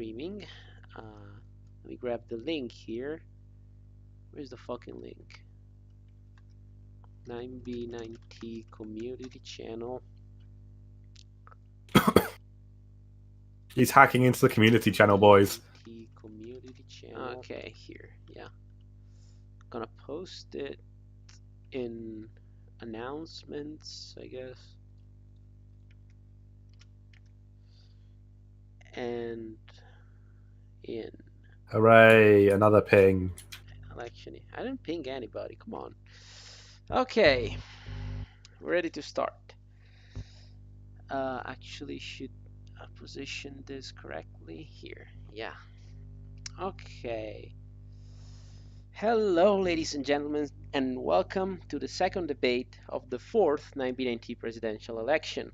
streaming. Let me grab the link here. Where's the fucking link? 9B9T community channel. He's hacking into the community channel, boys. Community channel. Okay, here. Yeah. Gonna post it in announcements, I guess. And in Hooray, another ping. election. I didn't ping anybody. Come on. Okay. We're ready to start. Actually, should I position this correctly here? Yeah. Okay. Hello, ladies and gentlemen, and welcome to the second debate of the fourth 9B9T presidential election.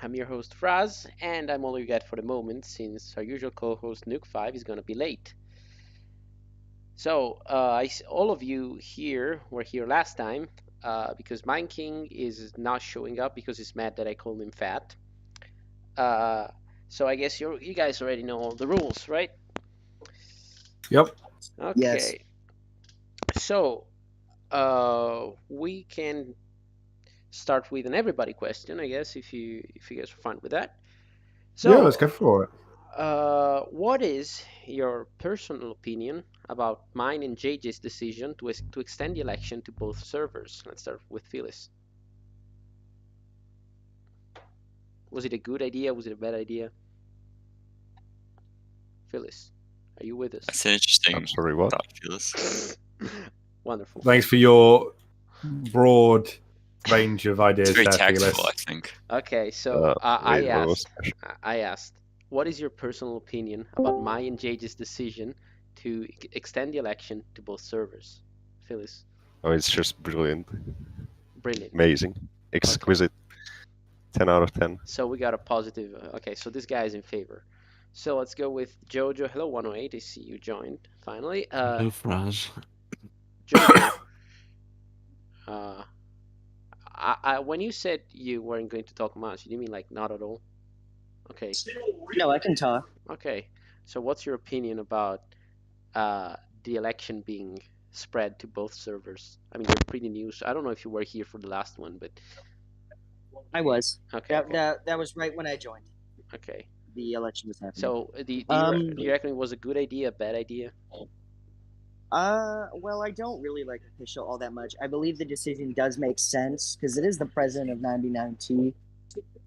I'm your host, Fraz, and I'm all you get for the moment since our usual co-host, Nuke5, is going to be late. So, all of you here were here last time because Mind King is not showing up because he's mad that I called him fat. So I guess you guys already know all the rules, right? Yep. Okay. Yes. So, we can start with an everybody question, I guess, if you guys are fine with that. So, yeah, let's go for it. What is your personal opinion about mine and JJ's decision to extend the election to both servers? Let's start with Phyllis. Was it a good idea? Was it a bad idea? Phyllis, are you with us? That's an interesting I'm sorry, what? thought, Phyllis. Wonderful. Thanks for your broad range of ideas It's very there, tactful, Felix. I think. Okay, so I wait, what was asked, what is your personal opinion about my and JJ's decision to extend the election to both servers? Phyllis, Oh, it's just brilliant, brilliant. amazing, exquisite. 10 out of 10. So we got a positive. Okay, so this guy is in favor. So let's go with Jojo. Hello, 108. I see you joined finally. Hello, Fraz. Jojo. When you said you weren't going to talk much, you mean like not at all? Okay. No, I can talk. Okay. So what's your opinion about the election being spread to both servers? I mean, you're pretty new, so I don't know if you were here for the last one, but I was. okay. That was right when I joined. Okay. The election was happening. So do you reckon it was a good idea, a bad idea? Well, I don't really like official all that much. I believe the decision does make sense because it is the president of 99T.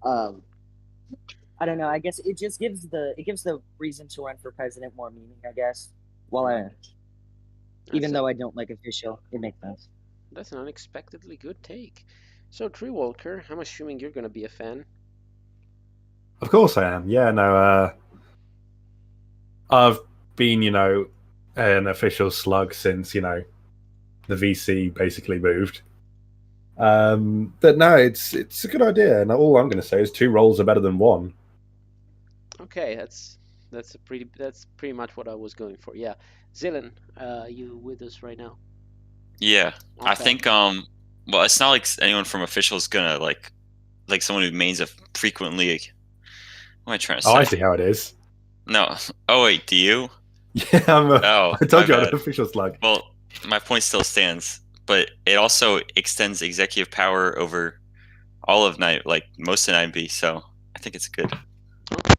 I don't know. I guess it just gives the reason to run for president more meaning. I guess. Even though I don't like official, it makes sense. That's an unexpectedly good take. So, Tree Walker, I'm assuming you're going to be a fan. Of course I am. Yeah, no. I've been, an official slug since, the VC basically moved. But no, it's a good idea, and all I'm going to say is 2 roles are better than 1. Okay, that's pretty much what I was going for. Yeah, Zillan, you with us right now? Yeah, Okay. I think well, it's not like anyone from official is gonna like someone who mains a frequently. What am I trying to say? Oh, I see how it is. No. Oh wait, do you? Yeah, I told you I'm an official slug. Well, my point still stands, but it also extends executive power over all of most of 9B. So I think it's good. Okay.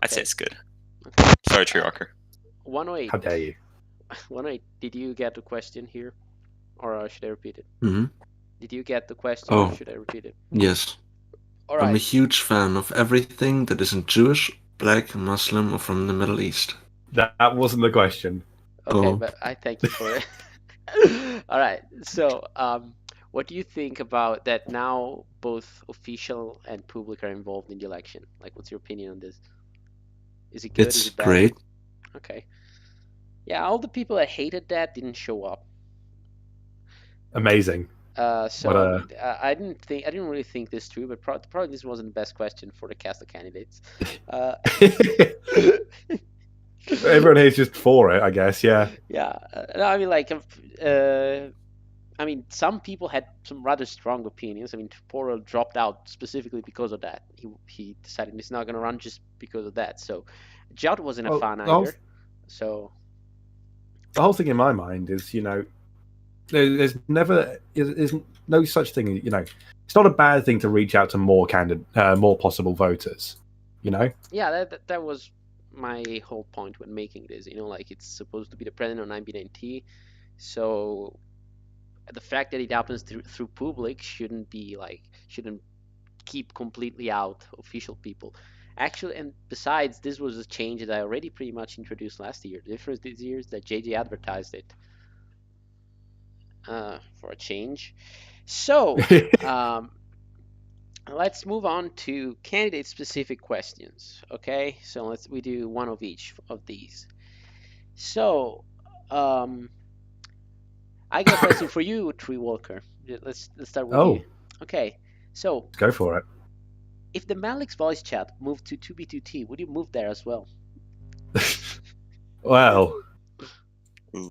I'd say it's good. Okay. Sorry, Tree Walker. 108. How dare you? 108. Did you get the question here, or should I repeat it? Mhm. Did you get the question, Oh. or should I repeat it? Yes. All I'm a right. huge fan of everything that isn't Jewish, Black, Muslim, or from the Middle East. That wasn't the question. Okay, Oh. but I thank you for it. All right. So, what do you think about that now both official and public are involved in the election? Like, what's your opinion on this? Is it good? It's Is it bad? great. Okay. Yeah, all the people that hated that didn't show up. Amazing. So I didn't really think this through, but probably this wasn't the best question for the cast of candidates. Everyone here's just for it, I guess. Yeah. Yeah. No, I mean, like, I mean, some people had some rather strong opinions. I mean, Portal dropped out specifically because of that. He decided he's not going to run just because of that. So, Jout wasn't a Well, fan the whole, either. So, the whole thing in my mind is, there's never is no such thing. It's not a bad thing to reach out to more more possible voters. yeah, that was my whole point when making this. Like it's supposed to be the president of 9B9T, so the fact that it happens through public shouldn't keep completely out official people. Actually, and besides, this was a change that I already pretty much introduced last year. The difference this year is that JJ advertised it for a change. So, let's move on to candidate-specific questions. Okay, so we do one of each of these. So, I got a question for you, Tree Walker. Let's start with you. Okay, so Go for it. if the Malik's voice chat moved to 2B2T, would you move there as well? Well,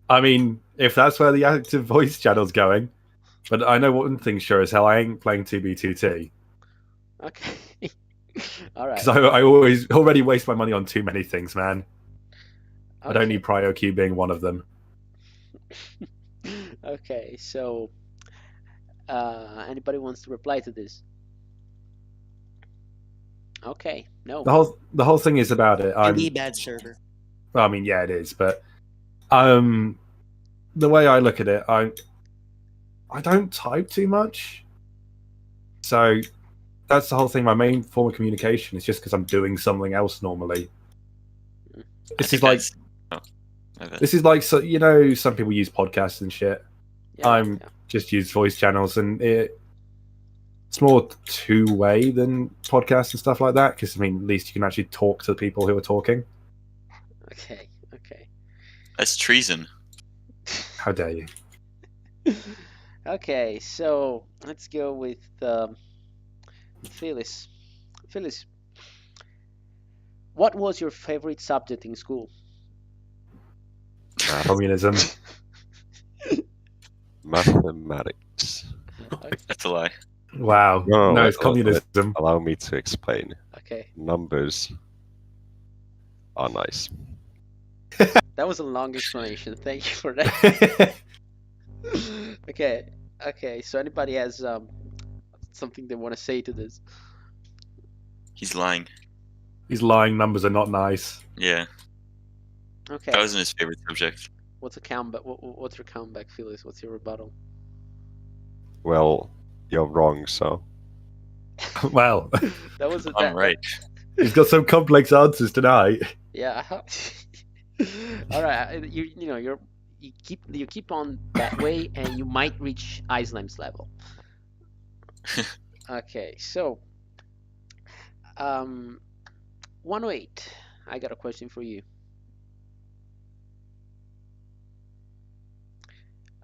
I mean, if that's where the active voice channel's going, but I know one thing sure as hell, I ain't playing 2B2T. Okay. All right. Because I already waste my money on too many things, man. I don't need Prio Q being one of them. Okay, so anybody wants to reply to this? Okay, no. The whole thing is about it. Maybe bad server. Well, I mean, yeah, it is, but the way I look at it, I don't type too much, so that's the whole thing. My main form of communication is just because I'm doing something else normally. This is like so some people use podcasts and shit. Yeah, just use voice channels, and it's more two-way than podcasts and stuff like that. Because I mean, at least you can actually talk to the people who are talking. Okay. That's treason. How dare you? Okay, so let's go with Phyllis. Phyllis, what was your favorite subject in school? Communism. Mathematics. That's a lie. Wow. No, it's communism. Allow me to explain. Okay. Numbers are nice. That was a long explanation. Thank you for that. Okay. So anybody has something they want to say to this? He's lying. He's lying. Numbers are not nice. Yeah. Okay. That wasn't his favorite subject. What's a comeback? What's your comeback, Phyllis? What's your rebuttal? Well, you're wrong, so. Well, that was I'm right. He's got some complex answers tonight. Yeah. All right. You keep on that way, and you might reach Islam's level. Okay. So, 108. I got a question for you.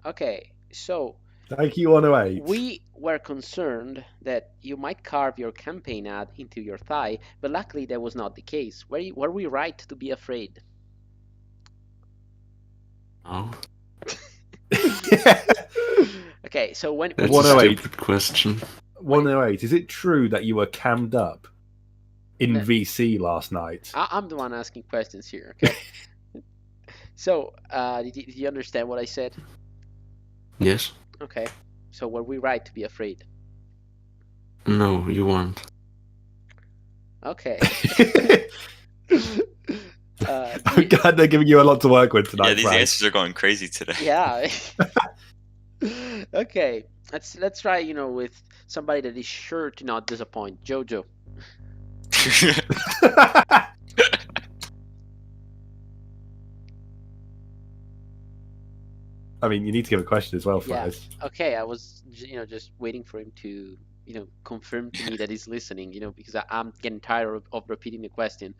Okay. So. Thank you, 108. We were concerned that you might carve your campaign ad into your thigh, but luckily that was not the case. Were we right to be afraid? Oh, Okay, so when that's 108. a stupid question. 108. Is it true that you were cammed up in VC last night? I'm the one asking questions here, okay? So, did you understand what I said? Yes. Okay, so were we right to be afraid? No, you weren't. Okay. I'm glad they're giving you a lot to work with tonight. Yeah, these Frank. answers are going crazy today. Yeah. Okay, let's try, with somebody that is sure to not disappoint. Jojo. I mean, you need to give a question as well, Yeah. Fries. Okay, I was, just waiting for him to, confirm to me that he's listening, because I'm getting tired of repeating the question.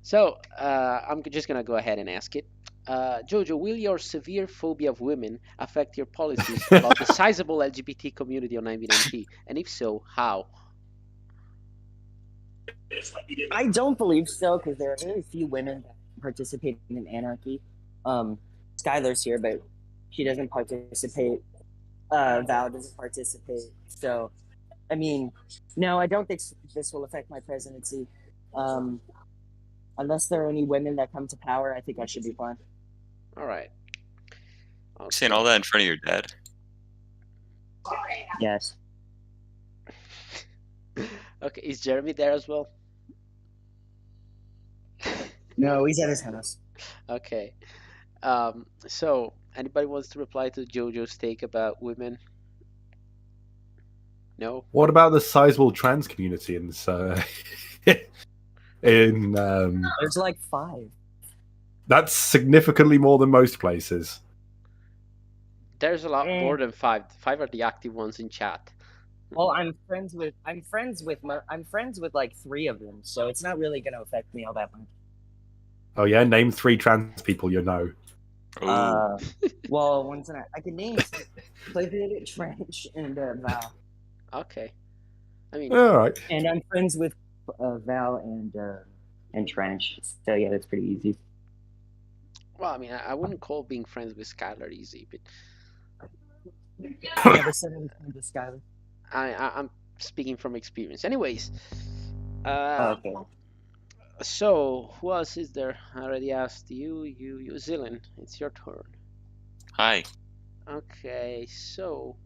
So, I'm just gonna go ahead and ask it. Jojo, will your severe phobia of women affect your policies about the sizable LGBT community on 9B9T? And if so, how? I don't believe so, because there are very few women that participate in anarchy. Skylar's here, but she doesn't participate Val doesn't participate. So, I mean, no, I don't think this will affect my presidency. Unless there are any women that come to power, I think I should be fine. All right. Saying all that in front of your dad. Yes. Okay, is Jeremy there as well? No, he's at his house. Okay. So anybody wants to reply to Jojo's take about women? No? What about the sizable trans community in this? In There's like 5. that's significantly more than most places. There's a lot more than 5. 5 are the active ones in chat. Well, I'm friends with like 3 of them, so it's not really going to affect me all that much. Oh yeah, name 3 trans people you know. Ooh. Well, one's not. I can name David, Trench, and Val. Okay. I mean, All right. And I'm friends with Val and Trench. So yeah, that's pretty easy. well, I mean, I wouldn't call being friends with Skylar easy, but I never said anything to Skylar. I'm speaking from experience. Anyways, Okay. so who else is there? I already asked you, Zillion. It's your turn. Hi. Okay, so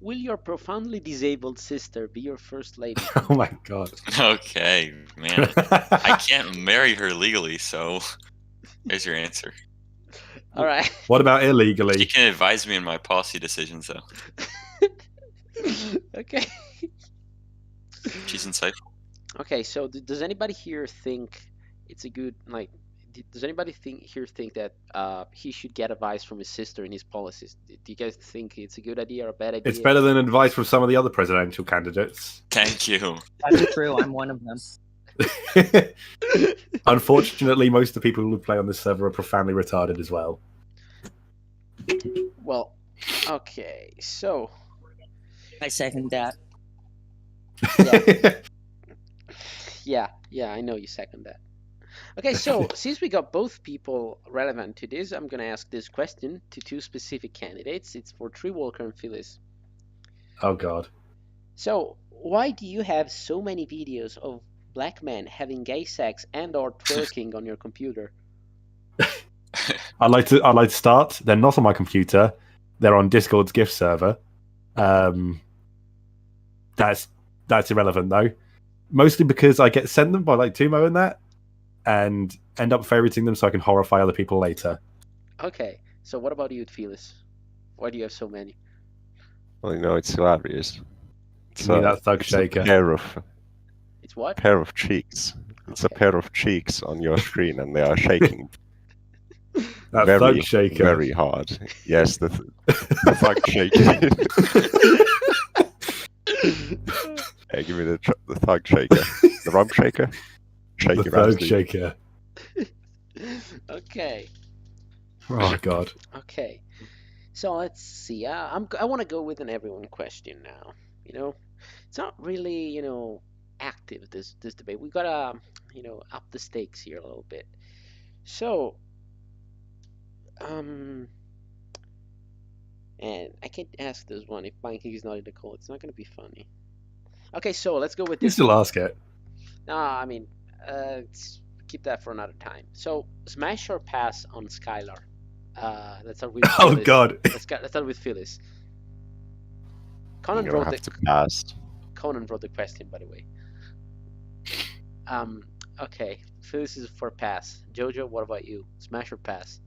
will your profoundly disabled sister be your first lady? Oh my god. Okay, man. I can't marry her legally, so there's your answer. All right. What about She illegally? can advise me in my policy decisions, though. Okay. She's insightful. Okay, so does anybody here think it's a good does anybody think that he should get advice from his sister in his policies? Do you guys think it's a good idea or a bad idea? It's better than advice from some of the other presidential candidates. Thank you. That's true. I'm one of them. Unfortunately, most of the people who play on this server are profoundly retarded as well. Well, okay, so I second that. yeah, I know you second that. Okay, so since we got both people relevant to this, I'm gonna ask this question to 2 specific candidates. It's for Treewalker and Phyllis. Oh god. So, why do you have so many videos of black men having gay sex and/or twerking on your computer? I'd like to start. They're not on my computer. They're on Discord's gift server. That's irrelevant though. Mostly because I get sent them by like Tumo and that, and end up favoriting them so I can horrify other people later. Okay, so what about you, Phyllis? Why do you have so many? Well, you know, it's hilarious. Give me that thug it's shaker. It's what? pair of cheeks. It's a pair of cheeks on your screen, and they are shaking That very, thug shaker. very hard. Yes, the thug shaker. Hey, give me the thug shaker. The rump shaker. Shake The your ass, thug dude. shaker. Okay. Oh god. Okay, so let's see. I want to go with an everyone question now. You know, it's not really active this debate. We gotta up the stakes here a little bit. So, and I can't ask this one if Banking is not in the call. It's not gonna be funny. Okay, so let's go with You this. still ask it. No, I mean, keep that for another time. So, smash or pass on Skylar? Let's start with Oh Phyllis. god. Let's start with Phyllis. Conan You're gonna wrote have to pass. the question, by the way. Okay, Phyllis is for pass. Jojo, what about you? Smash or pass?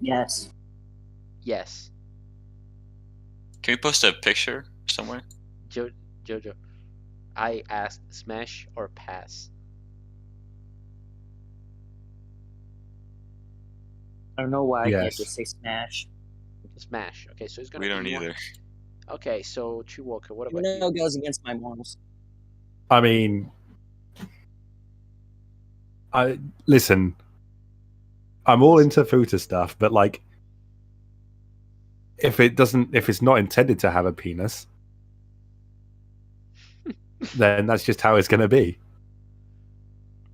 Yes. Yes. Can we post a picture somewhere? Jojo, I asked smash or pass. I don't know why I can't Yes. just say smash. Smash. Okay, so it's gonna. We don't be one- either. Okay, so True Walker, what about You know, you? it goes against my morals. I mean, listen. I'm all into Futa stuff, but like, if it's not intended to have a penis, then that's just how it's gonna be.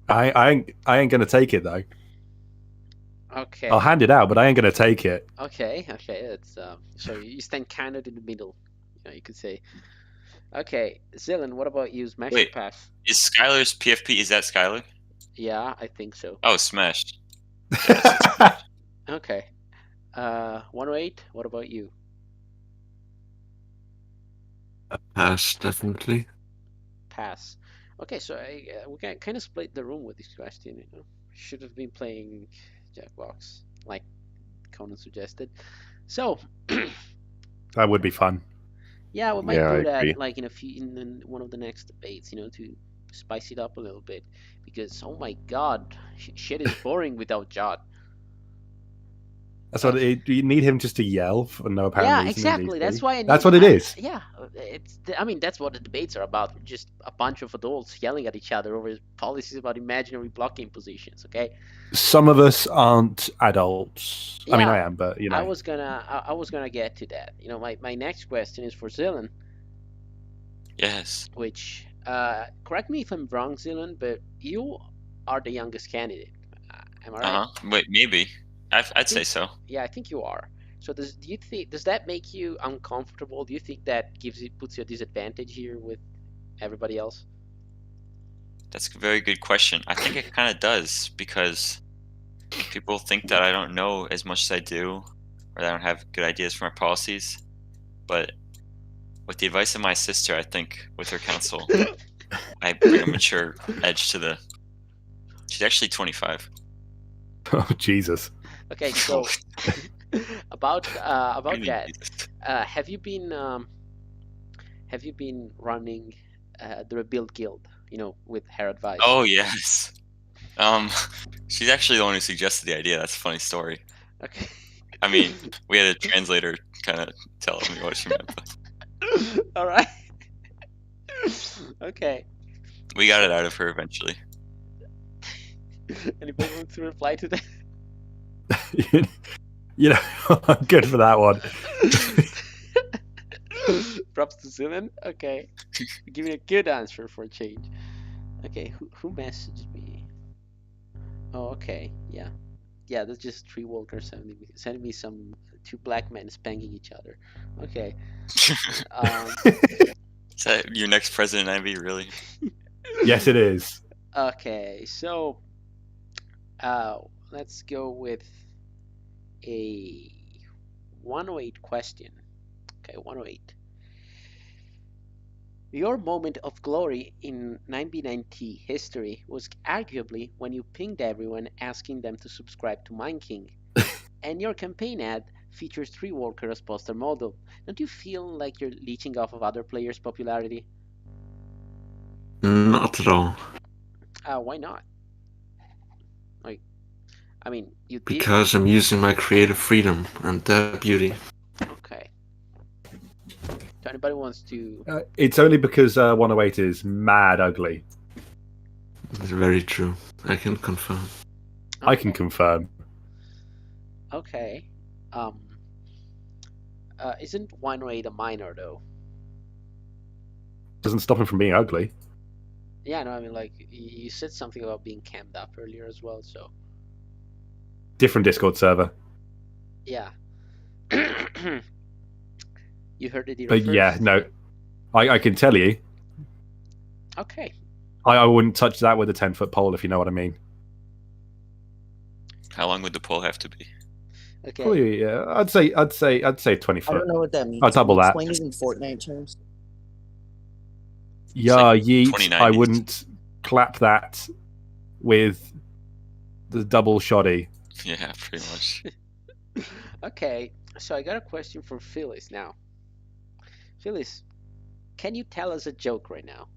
I ain't gonna take it though. Okay. I'll hand it out, but I ain't gonna take it. Okay. It's so you stand kind of in the middle, you could say. Okay, Zillan, what about you? Smash or Wait. pass? Is Skylar's PFP? Is that Skylar? Yeah, I think so. Oh, Smash. Okay. 108. What about you? A pass, definitely. Pass. Okay, so we can kind of split the room with this question. Should have been playing Jackbox, like Conan suggested. So, That would be fun. yeah, we might Yeah, I do that agree. like in one of the next debates, to spice it up a little bit, because oh my God, shit is boring without Jot. That's what you need him just to yell for no apparent Yeah, reason. exactly. That's why I need. That's what it is. Yeah, I mean, that's what the debates are about. Just a bunch of adults yelling at each other over policies about imaginary blocking positions. Okay. Some of us aren't adults. I mean, Yeah, I am, but I was gonna get to that. My next question is for Zillan, Yes. which correct me if I'm wrong, Zillan, but you are the youngest candidate. Am I right? Wait, maybe. I'd say so. Yeah, I think you are. So does that make you uncomfortable? Do you think that puts you at disadvantage here with everybody else? That's a very good question. I think it kind of does, because people think that I don't know as much as I do, or that I don't have good ideas for my policies. But with the advice of my sister, I think with her counsel, I bring a mature edge to the. She's actually 25. Oh Jesus! Okay, so about Really? that, have you been running the Rebuild Guild? With her advice. Oh yes. She's actually the one who suggested the idea. That's a funny story. Okay. I mean, we had a translator kind of tell me what she meant. But All right. Okay. we got it out of her eventually. Anybody want to reply to that? I'm good for that one. Props to Zillan. Okay. Give me a good answer for a change. Okay, who messaged me? Oh, okay. Yeah. Yeah, that's just three walkers sending me some two black men spanking each other. Okay. Is that your next president, Ivy? Really? Yes, it is. Okay, so let's go with a 108 question. Okay, 108. Your moment of glory in 9B9T history was arguably when you pinged everyone asking them to subscribe to Mind King, and your campaign ad features Three Walker as poster model. Don't you feel like you're leeching off of other players' popularity? Not at all. Why not? I mean, you did. Because I'm using my creative freedom and their beauty. Okay. So anybody wants to? It's only because 108 is mad ugly. It's very true. I can confirm. I can confirm. Okay. Isn't 108 a minor though? Doesn't stop him from being ugly. Yeah, no, I mean, like, you said something about being cammed up earlier as well, so. Different Discord server. Yeah. You heard it here But first. yeah, no. I can tell you. Okay. I wouldn't touch that with a 10-foot pole, if you know what I mean. How long would the poll have to be? Okay. Probably, yeah. I'd say 20 I foot. don't know what that means. I'll double that. Explain it in Fortnite terms. Yeah, like yeet. 2090s. I wouldn't clap that with the double shoddy. Yeah, pretty much. Okay, so I got a question for Phyllis now. Phyllis, can you tell us a joke right now?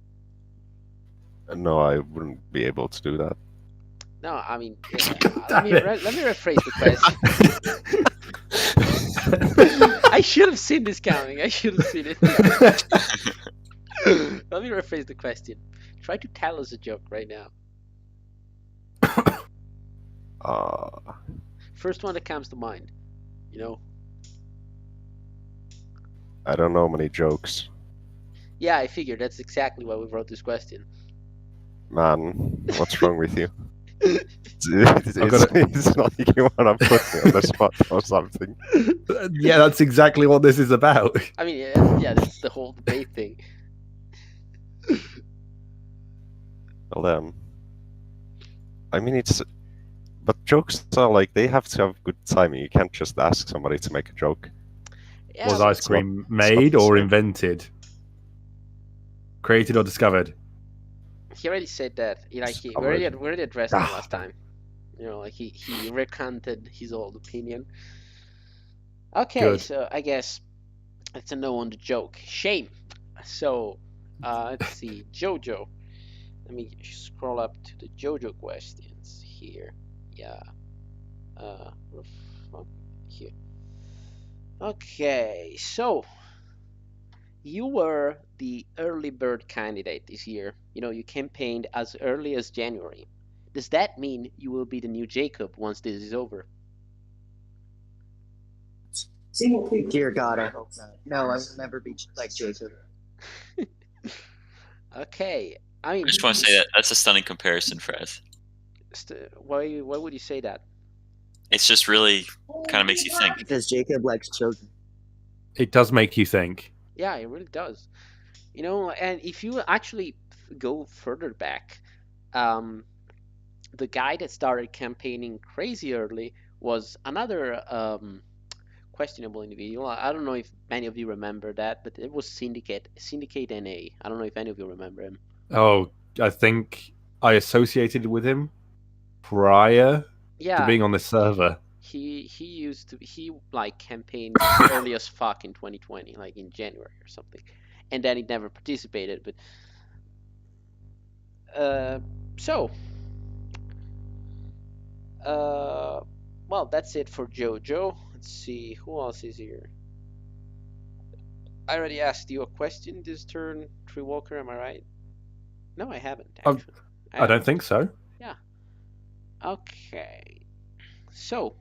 No, I wouldn't be able to do that. No, I mean, Damn it. let me rephrase the question. I should have seen this coming. I should have seen it. Let me rephrase the question. Try to tell us a joke right now. First one that comes to mind. I don't know many jokes. Yeah, I figured that's exactly why we wrote this question. Man, what's wrong with you? It's like you want to put me on the spot or something. Yeah, that's exactly what this is about. I mean, yeah, that's the whole debate thing. Well, I mean, but jokes are like, they have to have good timing. You can't just ask somebody to make a joke. Yeah, Was but ice cream made or invented? Created or discovered? he already said that. We Discovered. already addressed it last time. You know, like he recanted his old opinion. Okay, Good. so I guess it's a no on the joke. Shame. So, let's see, Jojo. Let me scroll up to the Jojo questions here. Yeah. Here. Okay, so you were the early bird candidate this year. You know, you campaigned as early as January. Does that mean you will be the new Jacob once this is over? Dear God, I hope not. No, I will never be like Jacob. Okay, I mean, I just want to say that that's a stunning comparison, Fraz. why would you say that? It's just really kind of makes you think. Because Jacob likes children. It does make you think. Yeah, it really does. You know, and if you actually go further back, the guy that started campaigning crazy early was another questionable individual. I don't know if many of you remember that, but it was Syndicate NA. I don't know if any of you remember him. Oh, I think I associated with him prior to Yeah, being on this server. he like campaigned early as fuck in 2020, like in January or something, and then he never participated. But well, that's it for Jojo. Let's see, who else is here? I already asked you a question this turn, Tree Walker, am I right? No, I haven't, actually. I don't think so. Yeah. Okay. So,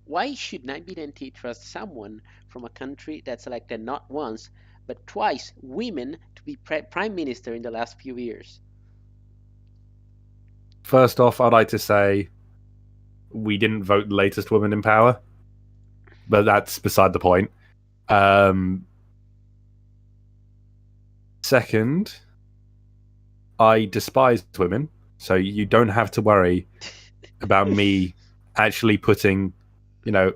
why should 9BNT trust someone from a country that selected not once, but twice women to be prime minister in the last few years? First off, I'd like to say we didn't vote the latest woman in power, but that's beside the point. Second, I despise women, so you don't have to worry about me actually putting, a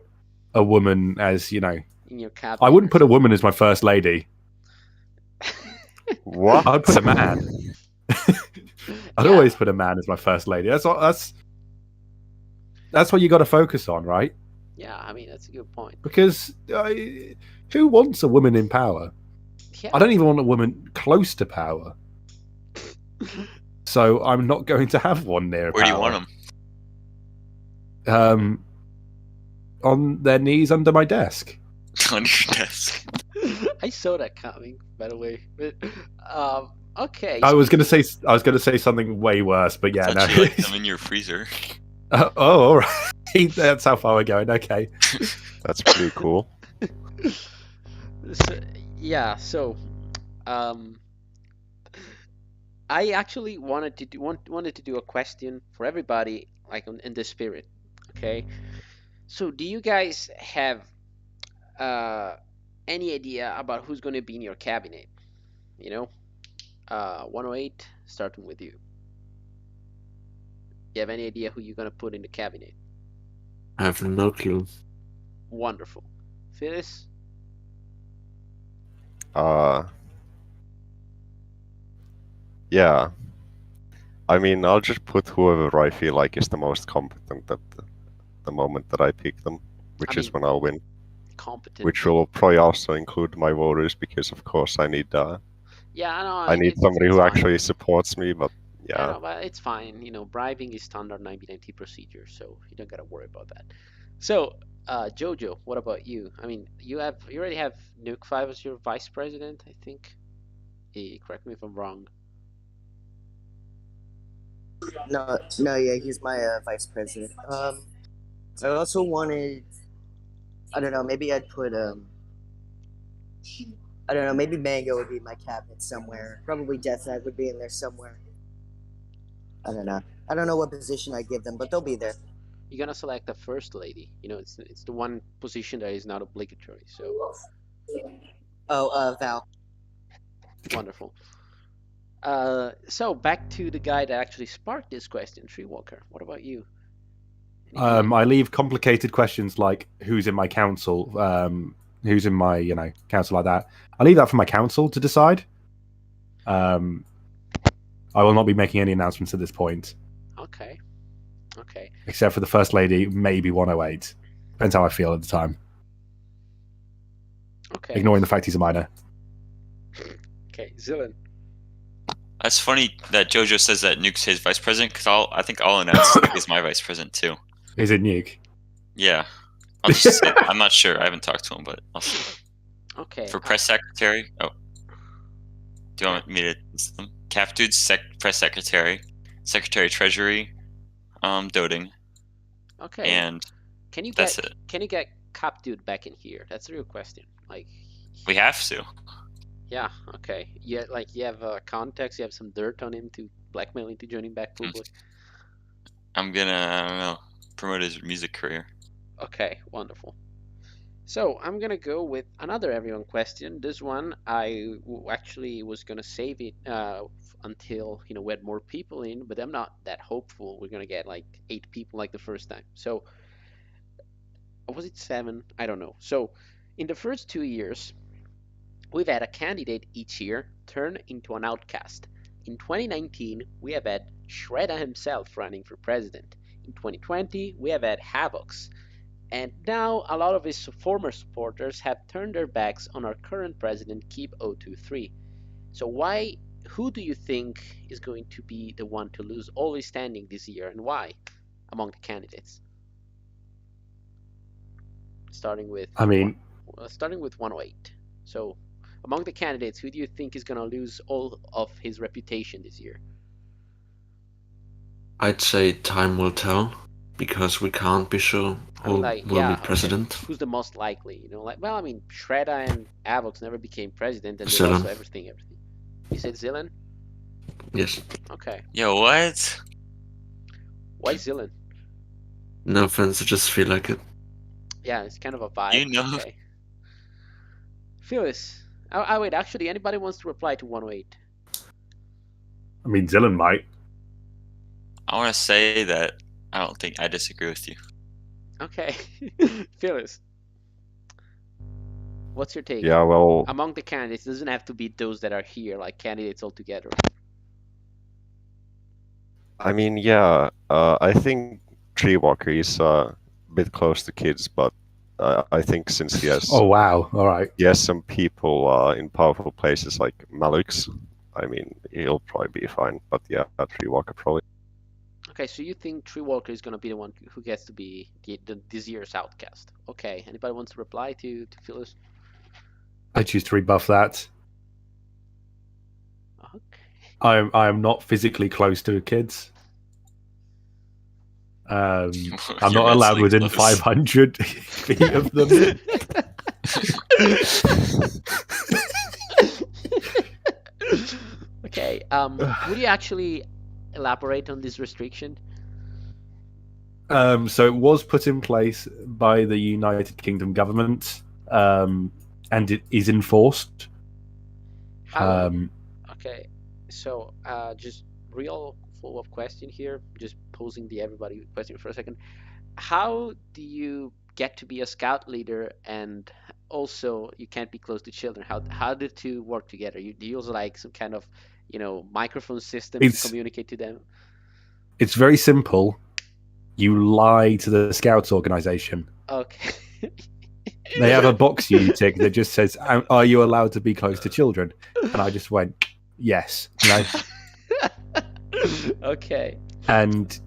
woman as, in your cabinet. I wouldn't put a woman as my first lady. What? I'd put a man. I'd always put a man as my first lady. That's what you got to focus on, right? Yeah, I mean, that's a good point. Because who wants a woman in power? Yeah. I don't even want a woman close to power. So I'm not going to have one near Where power. do you want them? On their knees under my desk. On your desk. I saw that coming, by the way. But, okay. I was going to say something way worse, but yeah, I no. thought you liked them in your freezer. Oh, all right. That's how far we're going. Okay. That's pretty cool. So, I actually wanted to do a question for everybody, like in this spirit. Okay. So, do you guys have any idea about who's going to be in your cabinet? 108, starting with you. You have any idea who you're going to put in the cabinet? I have no clue. Wonderful. Phyllis? Yeah. I mean, I'll just put whoever I feel like is the most competent at the moment that I pick them, which is when I'll win. Competent. Which will probably also include my voters, because of course I need yeah, I know. I need somebody who actually supports me, but yeah. No, but it's fine. Bribing is standard 9BNT procedure, so you don't gotta worry about that. So, Jojo, what about you? I mean, you already have Nuke 5 as your vice president, I think. Correct me if I'm wrong. No, yeah, he's my vice president. I also wanted, I don't know, maybe I'd put I don't know, maybe Mango would be in my cabinet somewhere. Probably Death Knight would be in there somewhere. I don't know. I don't know what position I give them, but they'll be there. You're gonna select the first lady. You know, it's the one position that is not obligatory. So Oh, Val. wonderful. So back to the guy that actually sparked this question, Treewalker. What about you? I leave complicated questions like who's in my council, who's in my council like that. I leave that for my council to decide. I will not be making any announcements at this point. Okay. Okay. Except for the first lady, maybe 108. Depends how I feel at the time. Okay. Ignoring the fact he's a minor. Okay, Zillan. That's funny that Jojo says that Nuke's his vice president, because I think I'll announce Nuke is my vice president too. Is it Nuke? Yeah. I'll just say, I'm not sure. I haven't talked to him, but I'll see. Okay. For press secretary, do you want me to list them? Cap Dude's press secretary, secretary treasury, Doting, Okay. and Can you that's get it. Can you get Cap Dude back in here? That's the real question. Like, We have to. yeah, okay. Yeah, like you have contacts, you have some dirt on him to blackmail him to joining back public. I'm gonna, I don't know, promote his music career. Okay, wonderful. So I'm gonna go with another everyone question. This one actually was gonna save it until we had more people in, but I'm not that hopeful we're gonna get like 8 people like the first time. So or was it 7? I don't know. So in the first 2 years, we've had a candidate each year turn into an outcast. In 2019, we have had Shredder himself running for president. In 2020, we have had Havocs. And now a lot of his former supporters have turned their backs on our current president, Keep023. So who do you think is going to be the one to lose all his standing this year, and why, among the candidates? Starting with 108. So among the candidates, who do you think is going to lose all of his reputation this year? I'd say time will tell, because we can't be sure who will be president. Okay. Who's the most likely? Shredder and Avox never became president, and they Zillan. also everything. You said Zillan? Yes. Okay. Yo, what? Why Zillan? No offense, I just feel like it. Yeah, it's kind of a vibe. You know. Okay. Phyllis. Wait, actually, anybody wants to reply to 108? I mean, Zillan might. I want to say that I disagree with you. Okay. Phyllis. What's your take? Yeah, well, Among the candidates, it doesn't have to be those that are here, like candidates altogether. I mean, yeah, I think Treewalker is a bit close to kids, but I think since he has Oh wow! All right. he has some people in powerful places like Malux, I mean, he'll probably be fine. But yeah, Treewalker probably. Okay, so you think Treewalker is going to be the one who gets to be this year's outcast? Okay, anybody wants to reply to Phyllis? I choose to rebuff that. Okay. I am not physically close to kids. I'm You're not allowed mentally within close. 500 feet of them. Okay. Would you actually elaborate on this restriction? So it was put in place by the United Kingdom government, and it is enforced. Okay, so just real follow-up question here, just posing the everybody question for a second. How do you get to be a scout leader and also you can't be close to children? How do the two work together? Do you use like some kind of microphone system to communicate to them? It's very simple. You lie to the Scouts organization. Okay. They have a box you tick that just says, "Are you allowed to be close to children?" And I just went, "Yes." Okay. And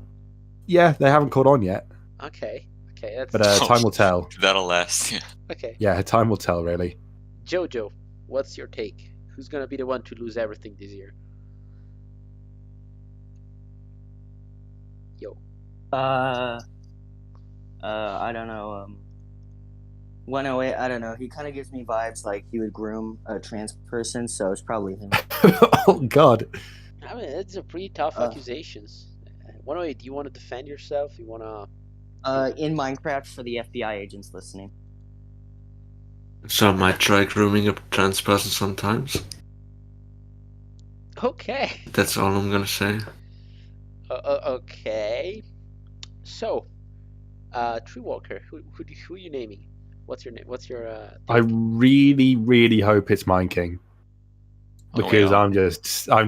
yeah, they haven't caught on yet. Okay. That's. But time will tell. That'll last. Yeah. Okay. Yeah, time will tell, really. Jojo, what's your take? Who's gonna be the one to lose everything this year? Yo. I don't know. 108, I don't know. He kind of gives me vibes like he would groom a trans person, so it's probably him. Oh God. I mean, it's a pretty tough accusations. 108, do you want to defend yourself? You want to... In Minecraft for the FBI agents listening. So I might try grooming a trans person sometimes. Okay. That's all I'm gonna say. Okay. So, Treewalker, who are you naming? What's your name? What's your? I really, really hope it's Mine King, because I'm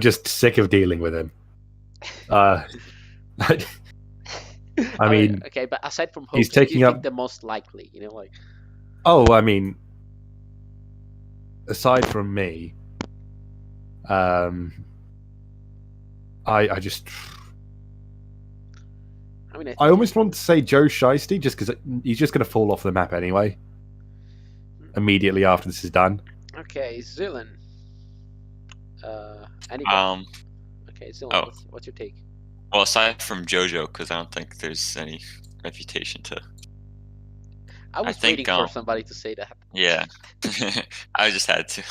just sick of dealing with him. I mean, okay, but aside from hope, he's taking up the most likely. You know, like. Oh, I mean, aside from me, I just. I mean, I almost want to say Joe Shiesty, just because he's just going to fall off the map anyway. Immediately after this is done. Okay, Zilan. Okay, Zilan. What's your take? Well, aside from JoJo, because I don't think there's any reputation to. I was waiting for somebody to say that. Yeah, I just had to.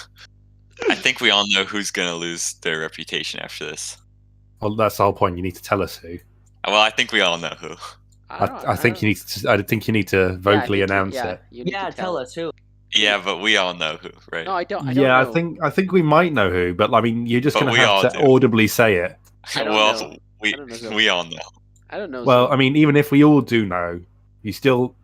I think we all know who's gonna lose their reputation after this. Well, that's the whole point. You need to tell us who. Well, I think we all know who. I think you need to. I think you need to vocally announce it. Tell us who. Yeah, but we all know who, right? No, I don't. I think we might know who, but I mean, you're just going to have to audibly say it. Well, we all know. I don't know. Well, I mean, even if we all do know, we're still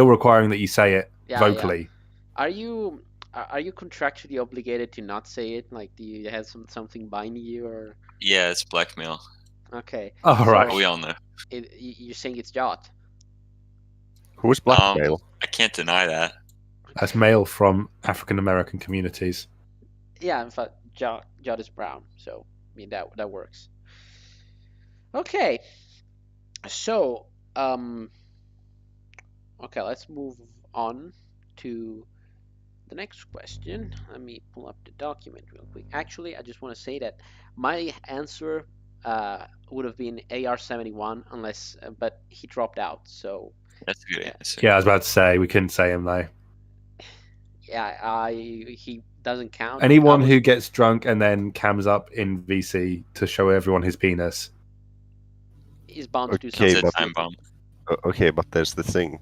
requiring that you say it vocally. Yeah. Are you contractually obligated to not say it? Like, do you have something binding you, or? Yeah, it's blackmail. Okay. Oh, right. We all know. You're saying it's Jot. Who's blackmail? I can't deny that. That's male from African American communities. Yeah, in fact, Jot is brown, so I mean that works. Okay. So, okay, let's move on to the next question. Let me pull up the document real quick. Actually, I just want to say that my answer would have been AR-71 unless, but he dropped out. So that's a good answer. Yeah, I was about to say we couldn't say him though. Yeah, he doesn't count. Anyone who gets drunk and then cams up in VC to show everyone his penis is bound to do something. Time bomb. Okay, but there's the thing.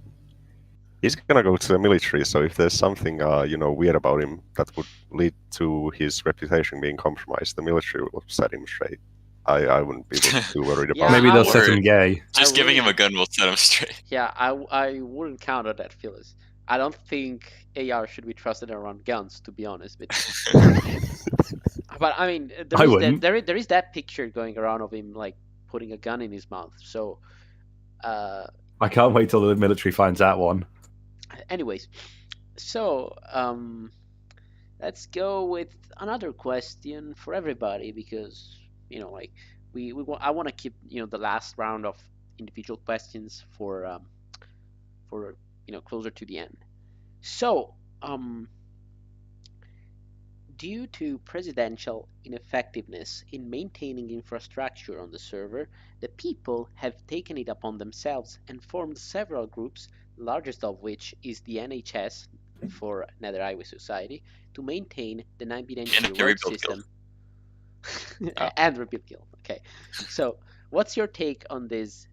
He's gonna go to the military, so if there's something weird about him that would lead to his reputation being compromised, the military will set him straight. I wouldn't be too worried about. Maybe they'll set him gay. Just giving him a gun will set him straight. Yeah, I wouldn't count on that, Phyllis. I don't think AR should be trusted around guns, to be honest. But I mean, there is that picture going around of him like putting a gun in his mouth. So I can't wait till the military finds that one. Anyways, so let's go with another question for everybody, because like I want to keep the last round of individual questions for closer to the end. So due to presidential ineffectiveness in maintaining infrastructure on the server, the people have taken it upon themselves and formed several groups, the largest of which is the NHS for Nether Highway Society, to maintain the 9BNT road system. And Rebuild Guild. Okay. So what's your take on these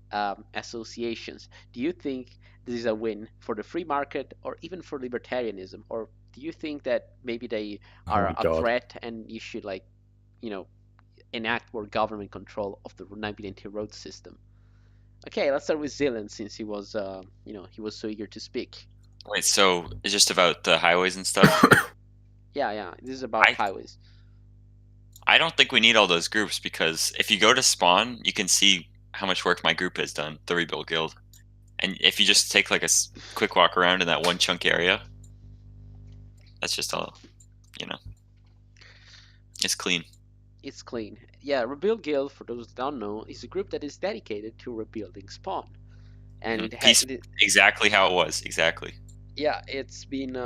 associations? Do you think this is a win for the free market or even for libertarianism? Or do you think that maybe they are a threat and you should enact more government control of the 9BNT road system? Okay, let's start with Zilan, since he was he was so eager to speak. Wait, so it's just about the highways and stuff? Yeah, this is about highways. I don't think we need all those groups, because if you go to spawn, you can see how much work my group has done, the Rebuild Guild. And if you just take like a quick walk around in that one chunk area, that's just all, it's clean. It's clean. Yeah, Rebuild Guild, for those that don't know, is a group that is dedicated to rebuilding spawn. And it has exactly how it was, exactly. Yeah, it's been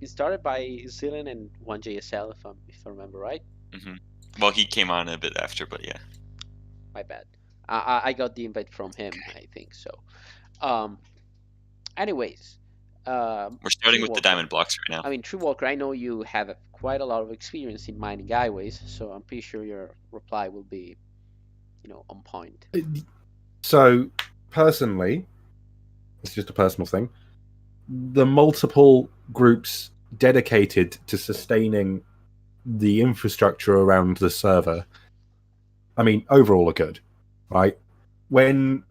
started by Zilan and 1JSL, if I remember right. Mm-hmm. Well, he came on a bit after, but yeah. My bad. I got the invite from him, I think so. Anyways, we're starting with the diamond blocks right now. I mean, Treewalker, I know you have quite a lot of experience in mining highways, so I'm pretty sure your reply will be, on point. So, personally, it's just a personal thing. The multiple groups dedicated to sustaining the infrastructure around the server, I mean, overall are good, right? When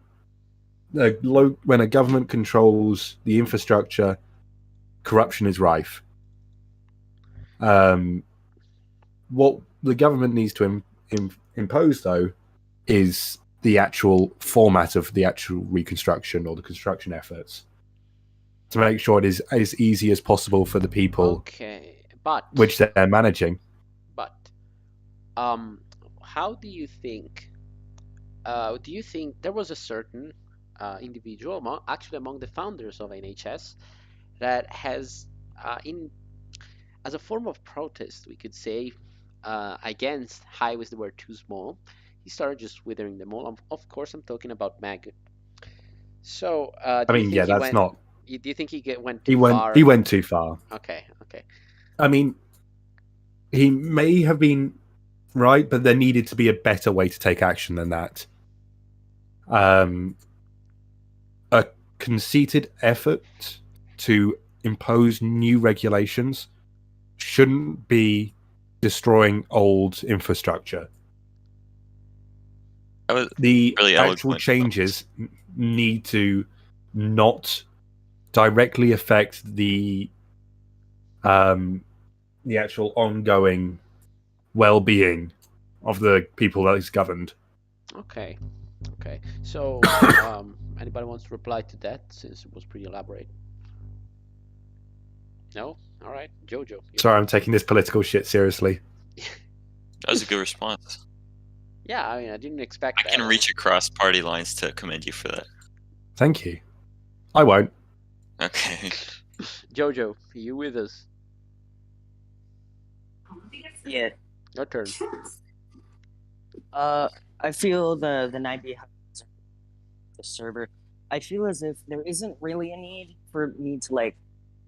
a government controls the infrastructure, corruption is rife. What the government needs to impose, though, is the actual format of the actual reconstruction or the construction efforts to make sure it is as easy as possible for the people which they're managing. But how do you think there was a certain individual among the founders of NHS that has as a form of protest, we could say, against highways that were too small, he started just withering them all. Of course, I'm talking about Maggot. So, I mean, yeah, that's not. Do you think he went too far? He went too far. Okay. I mean, he may have been right, but there needed to be a better way to take action than that. A conceited effort to impose new regulations shouldn't be destroying old infrastructure. The really actual changes need to not directly affect the actual ongoing well-being of the people that is governed. Okay. So, anybody wants to reply to that, since it was pretty elaborate? No? All right, Jojo. Sorry, I'm taking this political shit seriously. That was a good response. Yeah, I mean, I didn't expect that. I can reach across party lines to commend you for that. Thank you. I won't. Okay. Jojo, are you with us? Yeah. Your turn. I feel the 9B the server. I feel as if there isn't really a need for me to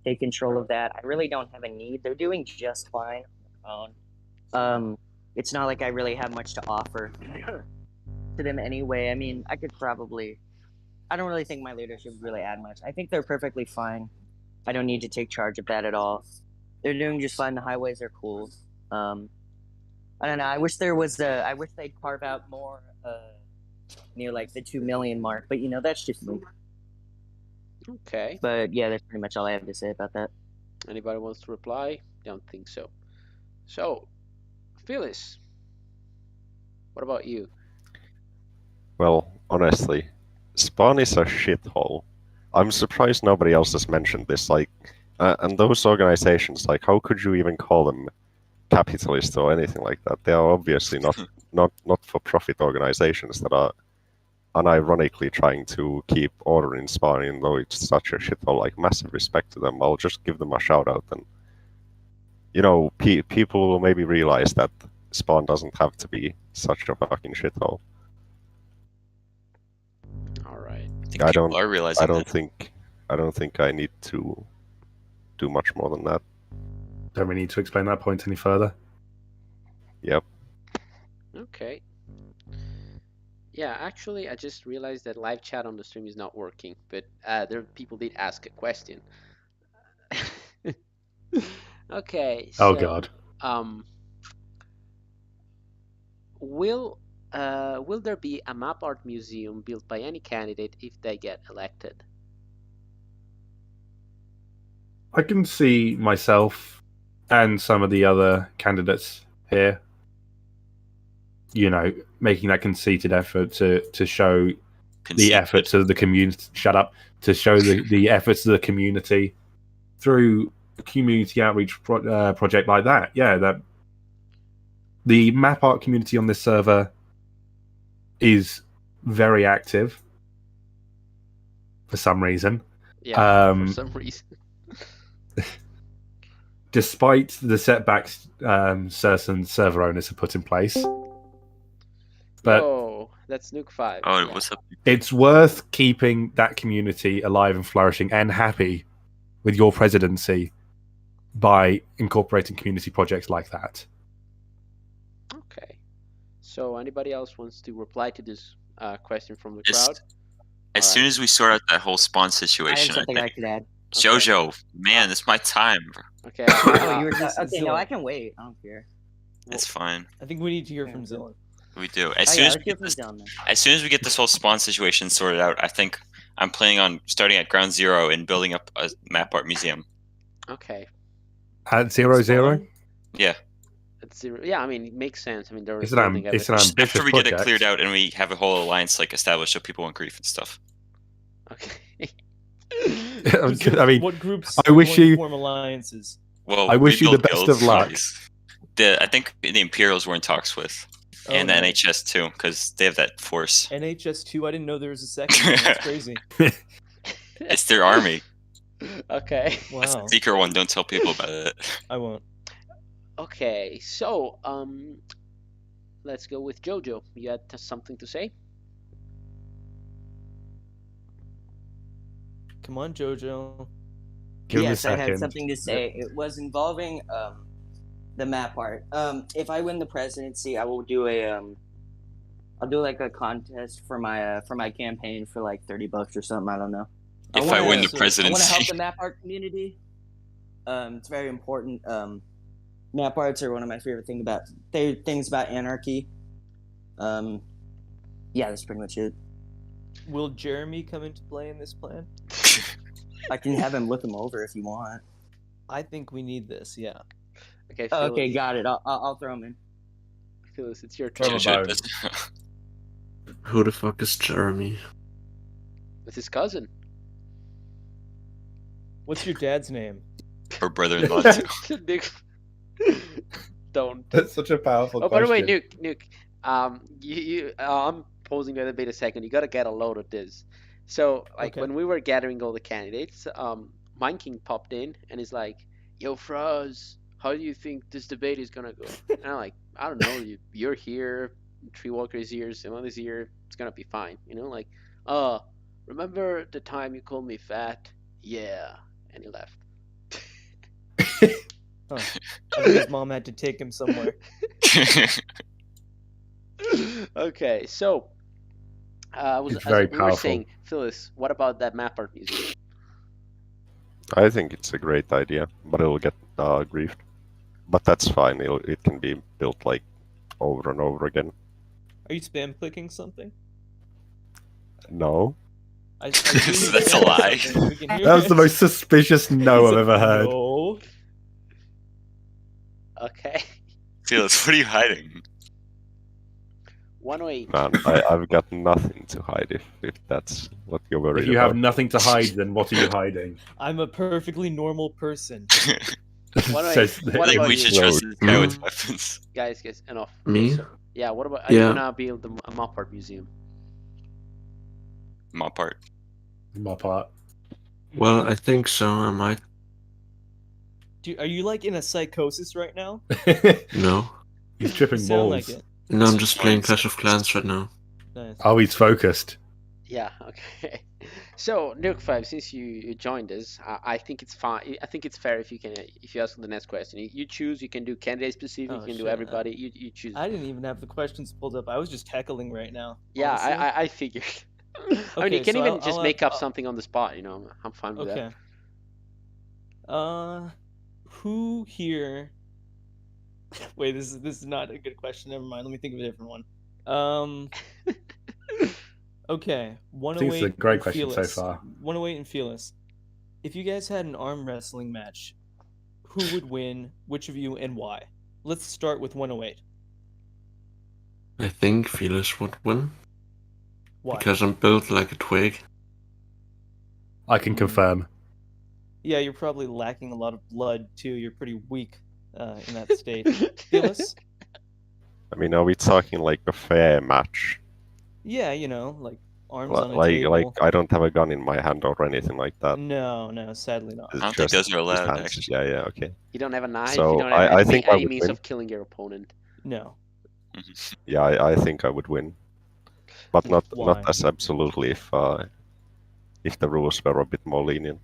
take control of that. I really don't have a need. They're doing just fine on their own. It's not like I really have much to offer to them anyway. I mean, I don't really think my leadership would really add much. I think they're perfectly fine. I don't need to take charge of that at all. They're doing just fine. The highways are cool. I don't know. I wish they'd carve out more near the 2 million mark, but that's just me. Okay. But yeah, that's pretty much all I have to say about that. Anybody wants to reply? Don't think so. So, Phyllis, what about you? Well, honestly, Spawn is a shithole. I'm surprised nobody else has mentioned this. And those organizations, how could you even call them capitalist or anything like that? They are obviously not for-profit organizations that are unironically trying to keep order in Spawn, even though it's such a shithole. Massive respect to them. I'll just give them a shout out, and people will maybe realize that Spawn doesn't have to be such a fucking shithole. All right. I don't think I need to do much more than that. Don't we need to explain that point any further? Yep. Okay. Yeah, actually, I just realized that live chat on the stream is not working, but people did ask a question. Okay. Oh God. Will there be a map art museum built by any candidate if they get elected? I can see myself and some of the other candidates here, making that conceited effort to show the efforts of the community. Shut up. To show the efforts of the community through a community outreach project like that. Yeah, that the map art community on this server is very active for some reason. Yeah, for some reason. Despite the setbacks certain server owners have put in place. But that's Nuke 5. Oh, yeah. What's up? It's worth keeping that community alive and flourishing and happy with your presidency by incorporating community projects like that. Okay. So anybody else wants to reply to this question from the Just- crowd? As All soon right. as we sort out that whole spawn I have situation, something I think, could add. Jojo, man, it's my time. Okay. Oh, you were This is okay. No, Zilla. I can wait. I don't care. It's fine. I think we need to hear from Zilla. We do. As Oh soon yeah, as let's we hear get from this, Dylan then. as soon as we get this whole spawn situation sorted out, I think I'm planning on starting at ground zero and building up a map art museum. Okay. At 0-0? Yeah. At 0. Yeah, I mean, it makes sense. I mean, there is It's an ambitious After we get it project. cleared out and we have a whole alliance like established so people want grief and stuff. Okay. I mean, what groups I wish are going to you- form alliances? Well, I wish you the rebuild best guilds, of luck. please. I think the Imperials were in talks with, and the nice. NHS too, because they have that force. NHS2. I didn't know there was a second one. That's crazy. It's their army. Okay. That's Wow. the secret one. Don't tell people about it. I won't. Okay. So, let's go with Jojo. You had something to say? Come on, Jojo. Give him a Yes, I had second. something to say. It was involving the map art. If I win the presidency, I will do I'll do like a contest for my campaign for like $30 or something. I don't know. If I wanna- win the so- I want to help presidency, the map art community. It's very important. Map arts are one of my favorite things about anarchy. Yeah, that's pretty much it. Will Jeremy come into play in this plan? I can have him look them over if you want. I think we need this. Yeah. Okay. Oh, Phyllis, okay, got it. I'll throw him in. Phyllis, it's your Throw turn. him Jojo bone. does- Who the fuck is Jeremy? It's his cousin. What's your dad's name? or brother-in-law too. Nick. Don't. That's such a powerful Oh, by the way, question. Nuke, I'm posing the debate a second. You gotta get a load of this. So, like, Okay. when we were gathering all the candidates, Mind King popped in and is like, "Yo, Fraz, how do you think this debate is gonna go?" And I'm like, "I don't know. You're here. Tree Walker is here. Simon is here. It's gonna be fine. You know, like, remember the time you called me fat? Yeah." And he left. I think his mom had to take him somewhere. Okay, so It's very we were powerful. saying, Phyllis, what about that map art museum? I think it's a great idea, but it'll get griefed. But that's fine. It can be built like over and over again. Are you spam clicking something? No. I really That's a spam lie. something so we can hear That was it. the most suspicious no He's I've like, ever heard. No. Okay, Felix, what are you hiding? 108. Man, I've got nothing to hide if that's what you're worried If you have about. nothing to hide, then what are you hiding? I'm a perfectly normal person. 108. Says What Like about we you? should trust this guy with weapons. Guys, enough. Me? So, yeah, what about? Are you Yeah. gonna build a map art museum? My part. My part. Well, I think so. I might. Are you like in a psychosis right now? No. He's tripping You sound balls. like it. No, I'm just playing Clash of Clans right now. Nice. Oh, he's focused. Yeah. Okay. So, Nuke5, since you joined us, I think it's fine. I think it's fair if you ask the next question. You choose. You can do candidate specific. Oh, you can do shit. everybody. You choose. I didn't even have the questions pulled up. I was just heckling right now. Yeah, honestly. I figured. I mean, Okay, you can so even I'll- just I'll make have- up something on the spot. You know, I'm fine with Okay. that. Who here? Wait, this is not a good question. Never mind. Let me think of a different one. Okay. I 108. think it's a great and question so Fearless. far. 108 and Fearless. If you guys had an arm wrestling match, who would win? Which of you and why? Let's start with 108. I think Fearless would win Why? because I'm built like a twig. I can confirm. Yeah, you're probably lacking a lot of blood too. You're pretty weak in that state. Fearless? I mean, are we talking like a fair match? Yeah, you know, like arms on a Like table. I don't have a gun in my hand or anything like that. No, sadly not. It's I don't think just those are allowed, hands. actually. Yeah, okay. You don't have a knife. So, you don't have I anything, think I any would means win. of killing your opponent. No. Yeah, I think I would win, but not Why? as absolutely if the rules were a bit more lenient.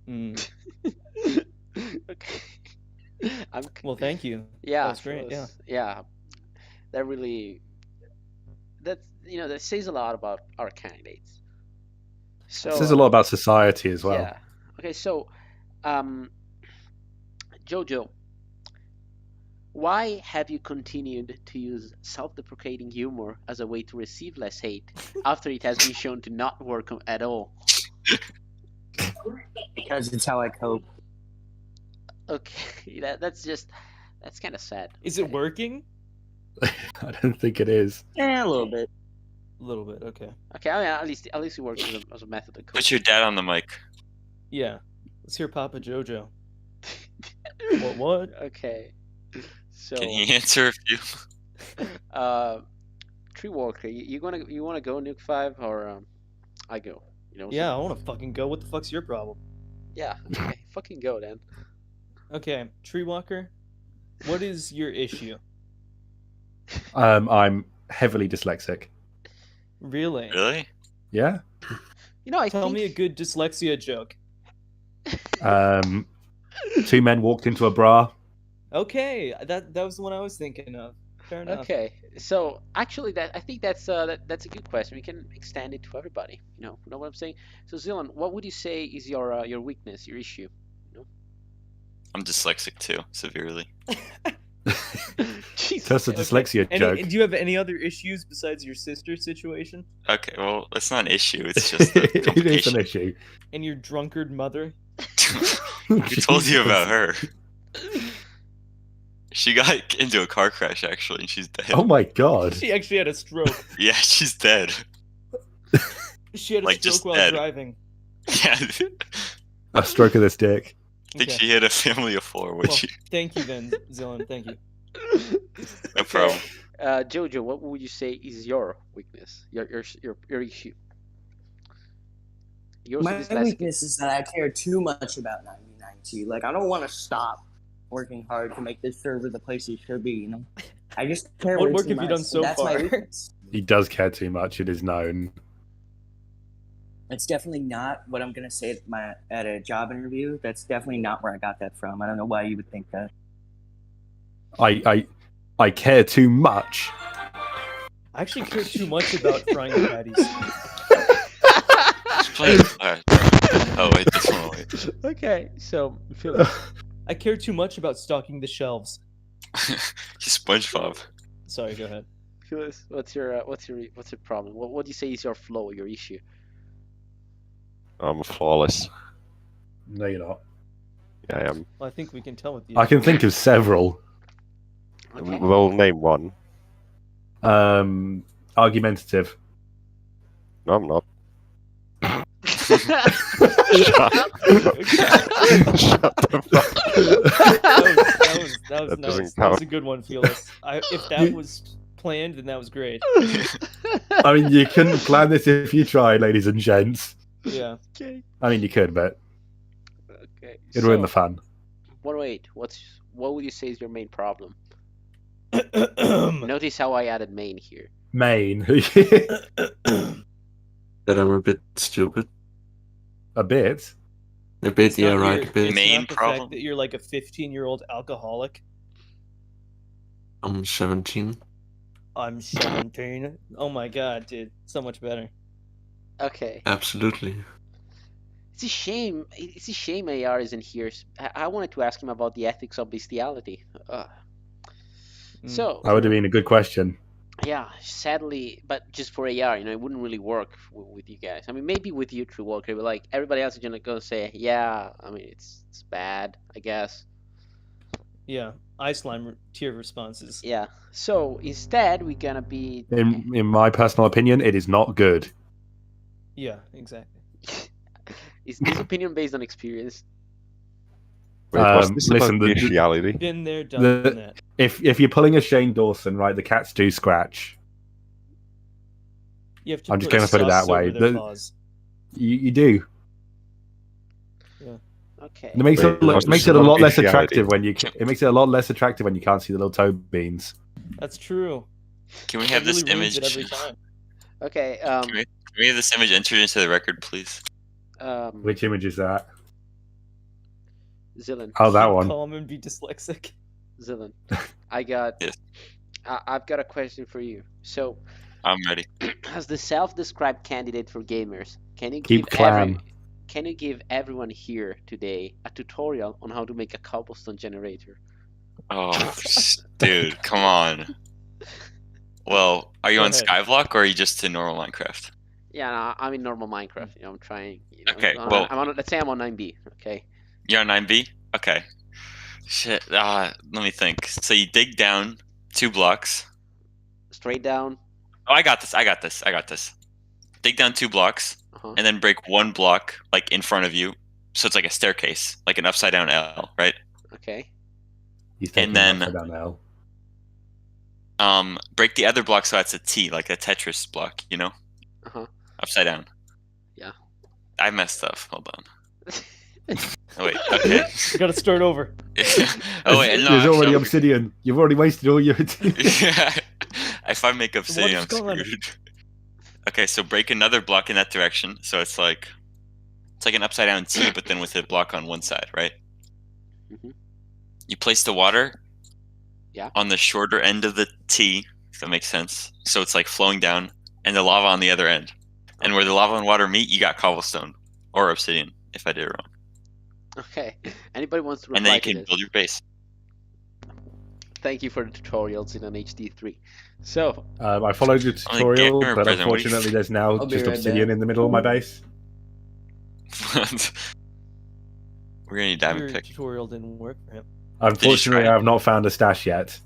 Mm. Okay. I'm Well, thank you. yeah, That's great. Yeah. yeah. That really that says a lot about our candidates. So It says a lot about society as well. yeah. Okay, so Jojo, why have you continued to use self-deprecating humor as a way to receive less hate after it has been shown to not work at all? Because it's how I cope. Okay, that's kind of sad. Is it working? I don't think it is. Yeah, a little bit. A little bit. Okay. Okay, I mean, at least it works as a method of Put your dad on the mic. Yeah. Let's hear Papa Jojo. What? Okay. So Can he answer a few? Tree Walker, you wanna go Nuke 5 or I go? Yeah, I want to fucking go. What the fuck's your problem? Yeah, okay, fucking go then. Okay, Tree Walker, what is your issue? I'm heavily dyslexic. Really? Really? Yeah. Tell me a good dyslexia joke. Two men walked into a bra. Okay, that was the one I was thinking of. Fair enough. Okay, so actually, I think that's a good question. We can extend it to everybody. You know what I'm saying? So Zilan, what would you say is your weakness, your issue? I'm dyslexic too, severely. Jesus. That's a dyslexia joke. Do you have any other issues besides your sister's situation? Okay, well, it's not an issue. It's just a It is complication. an issue. And your drunkard mother? Who told you about her? She got into a car crash actually, and she's dead. Oh my god. She actually had a stroke. Yeah, she's dead. She had a Like, stroke just while dead. driving. Yeah, A stroke of this dick. I think Okay. she hit a family of 4. Which Well, thank you then, Zilan. Thank you. no problem. Jojo, what would you say is your weakness, your issue? Yours My is dyslexic. weakness is that I care too much about 9090. Like, I don't want to stop working hard to make this server the place it should be, I just care What way work too have you much, done and so that's my far? weakness. He does care too much, it is known. It's definitely not what I'm gonna say at a job interview. That's definitely not where I got that from. I don't know why you would think that. I care too much. I actually care too much about frying patties. Just play oh wait, this one. Wait. Okay, so Philip. I care too much about stocking the shelves. He's SpongeBob. Sorry, go ahead. Phyllis, what's your problem? What do you say is your flaw, your issue? I'm flawless. No, you're not. Yeah, I am. Well, I think we can tell with you. I can think of several. Okay. Well, name one. Argumentative. No, I'm not. Shut the fuck. That was That nice. doesn't That was count. a good one, Felix. If that was planned, then that was great. I mean, you couldn't plan this if you tried, ladies and gents. Yeah. Okay. I mean, you could, but Okay. it'd ruin the fun. 108. What would you say is your main problem? That Notice how I added main here. Main. That I'm a bit stupid. A bit. A bit, yeah, right, a bit. Main not the problem? fact that you're like a 15-year-old alcoholic. I'm 17. I'm 17. Oh my god, dude. So much better. Okay. Absolutely. It's a shame. It's a shame AR isn't here. I wanted to ask him about the ethics of bestiality. So That would have been a good question. yeah, sadly, but just for AR, it wouldn't really work with you guys. I mean, maybe with you, True Walker, but like everybody else is gonna say, yeah. I mean, it's bad, I guess. Yeah. Ice Slime tier responses. Yeah. So instead, we're gonna be. In my personal opinion, it is not good. Yeah, exactly. Is this opinion based on experience? Wait, was this listen, about bestiality? Been there, done The- that. If you're pulling a Shane Dawson, right, the cats do scratch. You have to I'm just put gonna put it sauce that way. over their The- paws. You do. Okay. It makes Wait, it was makes this it a about lot less bestiality? attractive when you. It makes it a lot less attractive when you can't see the little toe beans. That's true. Can we It have this really ruins image? it every time. Okay. Can we have this image entered into the record, please? Which image is that? Zillan. Oh, that Keep one. calm and be dyslexic. Zillan. I've got a question for you. So, I'm ready. as the self-described candidate for gamers, can you Keep give everyone here today a tutorial on how to make a cobblestone generator? Oh, dude, come on. Well, are you Go on ahead. Skyblock or are you just in normal Minecraft? Yeah, no, I'm in normal Minecraft. I'm trying. Okay, well- let's say I'm on 9B. Okay. You're on 9B? Okay. Shit. Let me think. So you dig down 2 blocks. Straight down. Oh, I got this. Dig down 2 blocks Uh-huh. and then break 1 block like in front of you. So it's like a staircase, like an upside down L, right? Okay. He's taking And then- upside down L. Break the other block so it's a T, like a Tetris block, you know? Uh-huh. Upside down. Yeah. I messed up. Hold on. Oh, wait. Okay. You gotta start over. Oh wait, no. There's already actually, obsidian. You've already wasted all your. if I make obsidian, I'm water's gone. screwed. Okay, so break another block in that direction. So it's like an upside down T, but then with a block on one side, right? Mhm. You place the water. Yeah. On the shorter end of the T, if that makes sense. So it's like flowing down, and the lava on the other end. And where the lava and water meet, you got cobblestone or obsidian. If I did it wrong, Okay. Anybody wants to reply and then you to can this? build your base. Thank you for the tutorials in an HD3. So, I followed your I'm a tutorial, gamer, but Brendan, what do you unfortunately, there's now I'll be just right obsidian back. in the middle of my base. We're gonna need diamond Your pick. tutorial didn't work for him. Unfortunately, try it? I have not found a stash yet.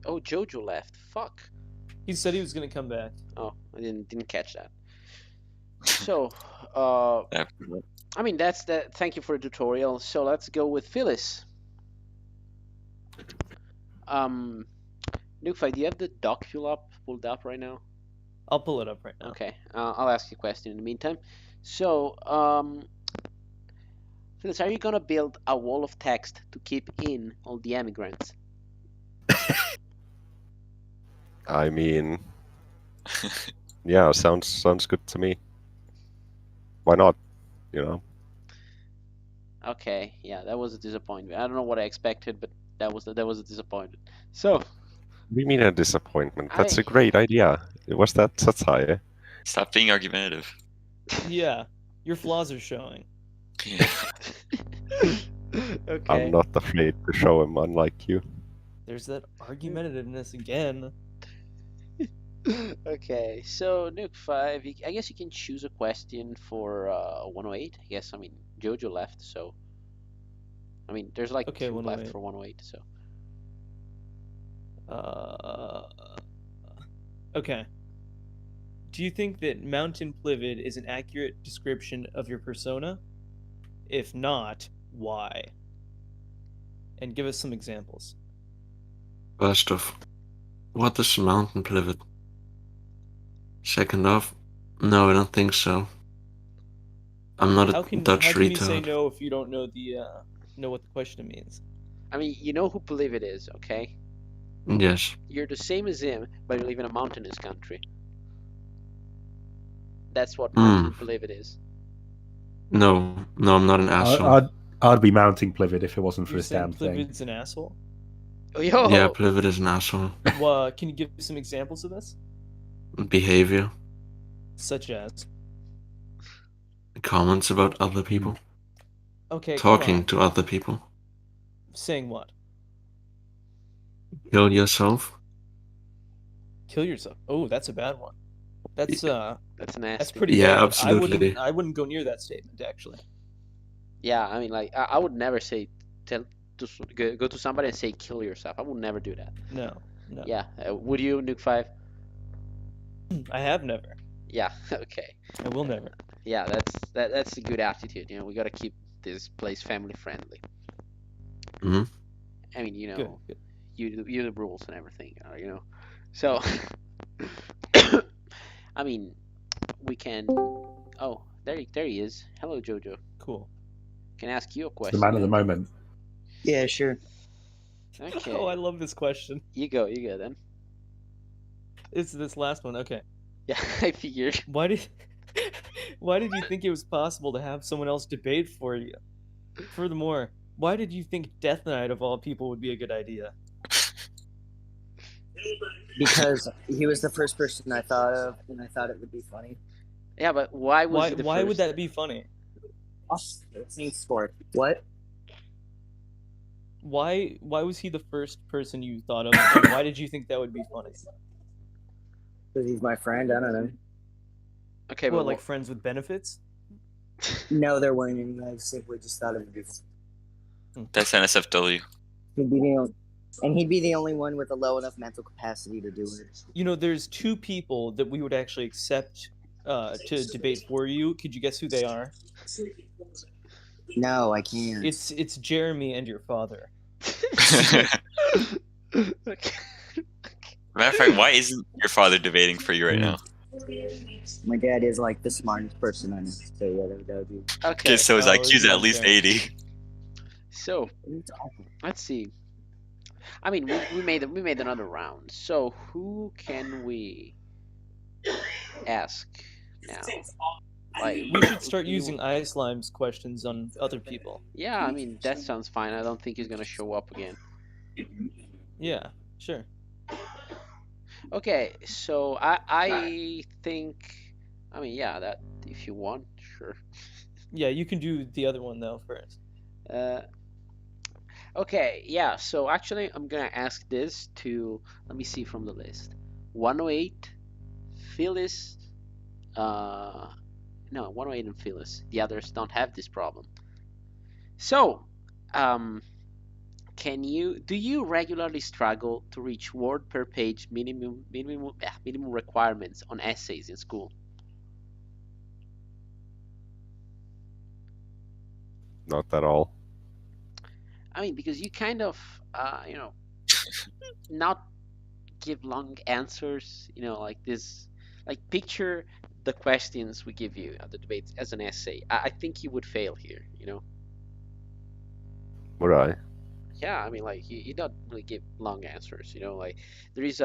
oh, Jojo left. Fuck. He said he was gonna come back. Oh, I didn't catch that. So, Yeah. I mean that's that. Thank you for the tutorial. So let's go with Phyllis. Nukefy, do you have the doc pulled up right now? I'll pull it up right now. Okay, I'll ask you a question in the meantime. So, Phyllis, are you gonna build a wall of text to keep in all the immigrants? I mean, yeah, sounds good to me. Why not? You know. Okay, yeah, that was a disappointment. I don't know what I expected, but that was a disappointment. So, We mean a disappointment. That's I- a great idea. Was that satire? Stop being argumentative. Yeah, your flaws are showing. Yeah. okay. I'm not afraid to show him, unlike you. There's that argumentativeness again. Okay, so Nuke 5, I guess you can choose a question for 108. I guess, I mean, Jojo left, so. I mean, there's like Okay, 2 left 108. for 108, so. Okay. Do you think that Mountain Plivid is an accurate description of your persona? If not, why? And give us some examples. First off, what is Mountain Plivid? Second off, no, I don't think so. I'm not How a can Dutch you say retard. no if you don't know know what the question means? I mean, you know who Plivid is, okay? Yes. You're the same as him, but you live in a mountainous country. That's what Mountain Plivid is. No, I'm not an asshole. I'd be mounting Plivid if it wasn't for You're this saying damn thing. Plivid's an asshole? Oh, yo! Yeah, Plivid is an asshole. Well, can you give some examples of this? Behavior, Such as? comments about other people, Okay, come talking on. to other people. Saying what? Kill yourself. Kill yourself. Oh, that's a bad one. That's That's nasty. that's pretty Yeah, bad. absolutely. I wouldn't go near that statement actually. Yeah, I mean, like, I would never say, go to somebody and say, kill yourself. I would never do that. No. Yeah, would you, Nuke 5? I have never. Yeah, okay. I will never. Yeah, that's a good attitude. You know, we gotta keep this place family friendly. Mhm. I mean, you know, Good. you the rules and everything. You know, so I mean, we can. Oh, there he is. Hello, Jojo. Cool. Can I ask you a The question? man of the moment. Yeah, sure. Okay. Oh, I love this question. You go then. It's this last one. Okay. Yeah, I figured. Why did you think it was possible to have someone else debate for you? Furthermore, Why did you think Death Knight of all people would be a good idea? Because he was the first person I thought of, and I thought it would be funny. Yeah, but why was Why? he the Why would first? that be funny? Team sport. What? Why was he the first person you thought of? And why did you think that would be funny? Because he's my friend. I don't know. Okay, What, but like friends with benefits? No, there weren't any. I simply just thought it would be funny. That's NSFW. He'd be the only, and he'd be the only one with a low enough mental capacity to do it. You know, there's two people that we would actually accept to debate for you. Could you guess who they are? No, I can't. It's Jeremy and your father. Okay. Matter of fact, why isn't your father debating for you right now? My dad is like the smartest person I know. So yeah, that would be. Okay. Okay, so his Oh, IQ's yeah, at least okay. 80. So It's awful. let's see. I mean, we made another round. So who can we ask now? Like, We should start using Ice Lime's questions on other people. Yeah, I mean that sounds fine. I don't think he's gonna show up again. Yeah, sure. Okay, so I think, I mean, yeah, that if you want, sure. Yeah, you can do the other one though first. Okay, yeah. So actually, I'm gonna ask this to, let me see from the list. 108, Phyllis. No, 108 and Phyllis. The others don't have this problem. So, do you regularly struggle to reach word per page minimum requirements on essays in school? Not at all. I mean, because you kind of, not give long answers, like this, like picture the questions we give you at the debates as an essay. I think you would fail here, Would I? Yeah, I mean, like you don't really give long answers, like there is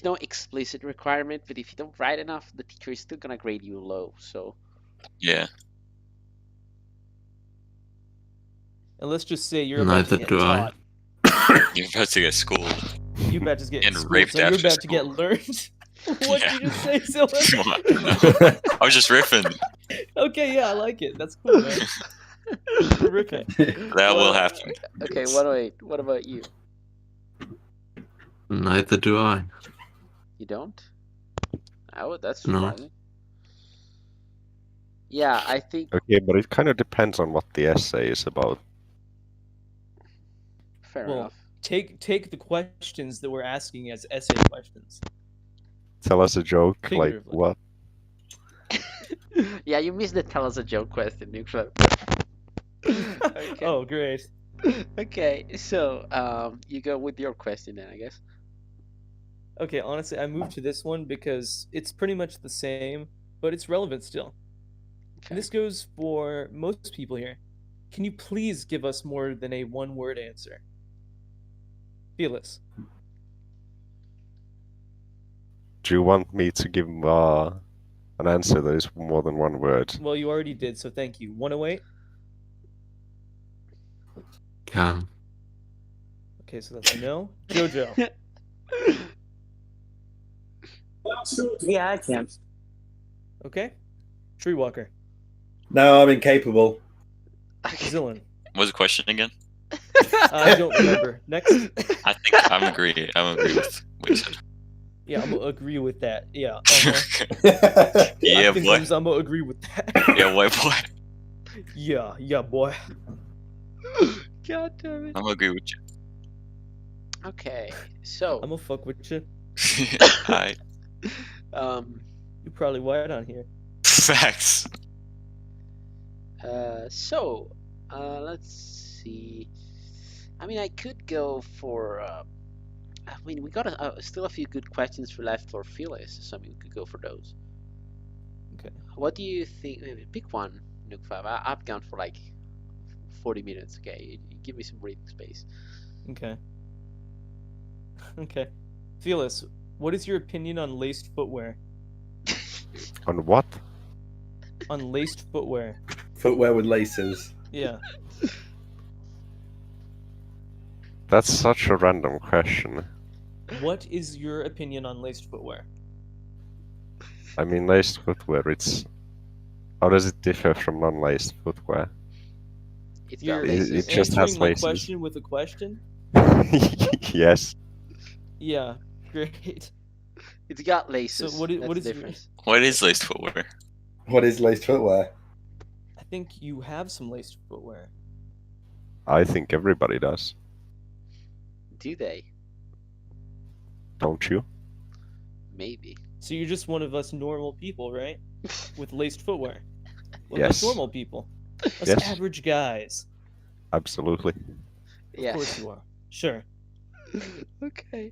no explicit requirement, but if you don't write enough, the teacher is still gonna grade you low. So Yeah. And let's just say you're about to Neither get do I. taught. You're about to get schooled. You're about to get And schooled, raped so you're after about to get school. learned. What Yeah. did you just say, Zilla? Come on. I was just riffing. Okay, yeah, I like it. That's cool, man. Terrific. That will happen. Okay, 108. What about you? Neither do I. You don't? Oh, that's No. surprising. Yeah, I think Okay, but it kind of depends on what the essay is about. fair Well, enough. Take the questions that we're asking as essay questions. Tell us a joke, like Figuratively. what? Yeah, you missed the tell us a joke question, Nick. Okay. Oh, great. Okay, so you go with your question then, I guess. Okay, honestly, I moved to this one because it's pretty much the same, but it's relevant still. Okay. And this goes for most people here. Can you please give us more than a one-word answer? Felix. Do you want me to give an answer that is more than one word? Well, you already did, so thank you. 108? Can. Okay, so that's a no. Jojo. Yeah, I can. Okay. Treewalker. No, I'm incapable. Zillan. What was the question again? I don't remember. Next. I think I'm agree with what you said. Yeah, I'm gonna agree with that. Yeah. Yeah, I think boy. I'm gonna agree with that. Yeah, white boy. Yeah, boy. God damn it. I'm gonna agree with you. Okay, so I'm gonna fuck with you. Alright. You probably white on here. Facts. Let's see. I mean, I could go for. I mean, we got still a few good questions left for Phyllis, so I mean, we could go for those. Okay. What do you think? Pick one, Nuke 5. I've gone for like 40 minutes. Okay, you give me some breathing space. Okay. Okay. Felix, what is your opinion on laced footwear? On what? On laced footwear. Footwear with laces. Yeah. That's such a random question. What is your opinion on laced footwear? I mean, laced footwear, it's... How does it differ from non-laced footwear? It's You're got It laces. just answering has my laces. question with a question? Yes. Yeah, great. It's got laces. So what That's is the your- difference. What is laced footwear? What is laced footwear? I think you have some laced footwear. I think everybody does. Do they? Don't you? Maybe. So you're just one of us normal people, right? With laced footwear. Well, Yes. that's normal people. Us Yes. average guys. Absolutely. Of Yeah. course you are. Sure. Okay.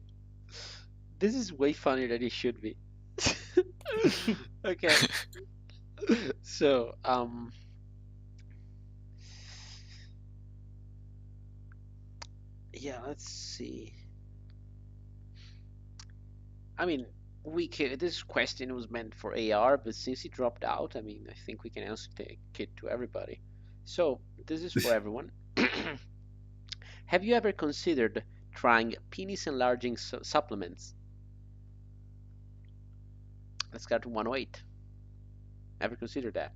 This is way funnier than it should be. Okay. So, yeah, let's see. I mean, we could, this question was meant for AR, but since it dropped out, I mean, I think we can also take it to everybody. So, this is for everyone. Have you ever considered trying penis enlarging supplements? Let's go to 108. Ever considered that?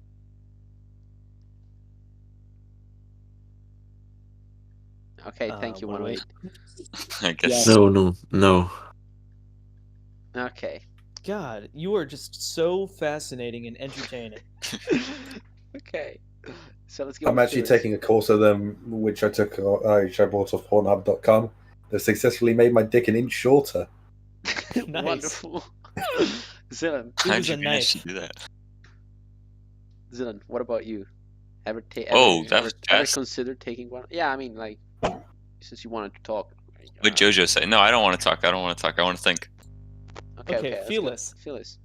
Okay, thank you, 108. 108. I guess. No. Okay. God, you are just so fascinating and entertaining. Okay. So let's go. I'm with actually Phyllis. taking a course of them, which I took, which I bought off Pornhub.com. They've successfully made my dick an inch shorter. Nice. Wonderful. Zilan, It How'd was you a manage knife. to do that? Zilan, what about you? Ever Oh, that was ever fast. considered taking one? Yeah, I mean, like, since you wanted to talk. What Jojo say? No, I don't want to talk. I don't want to talk. I want to think. Okay, let's go. Phyllis. Phyllis,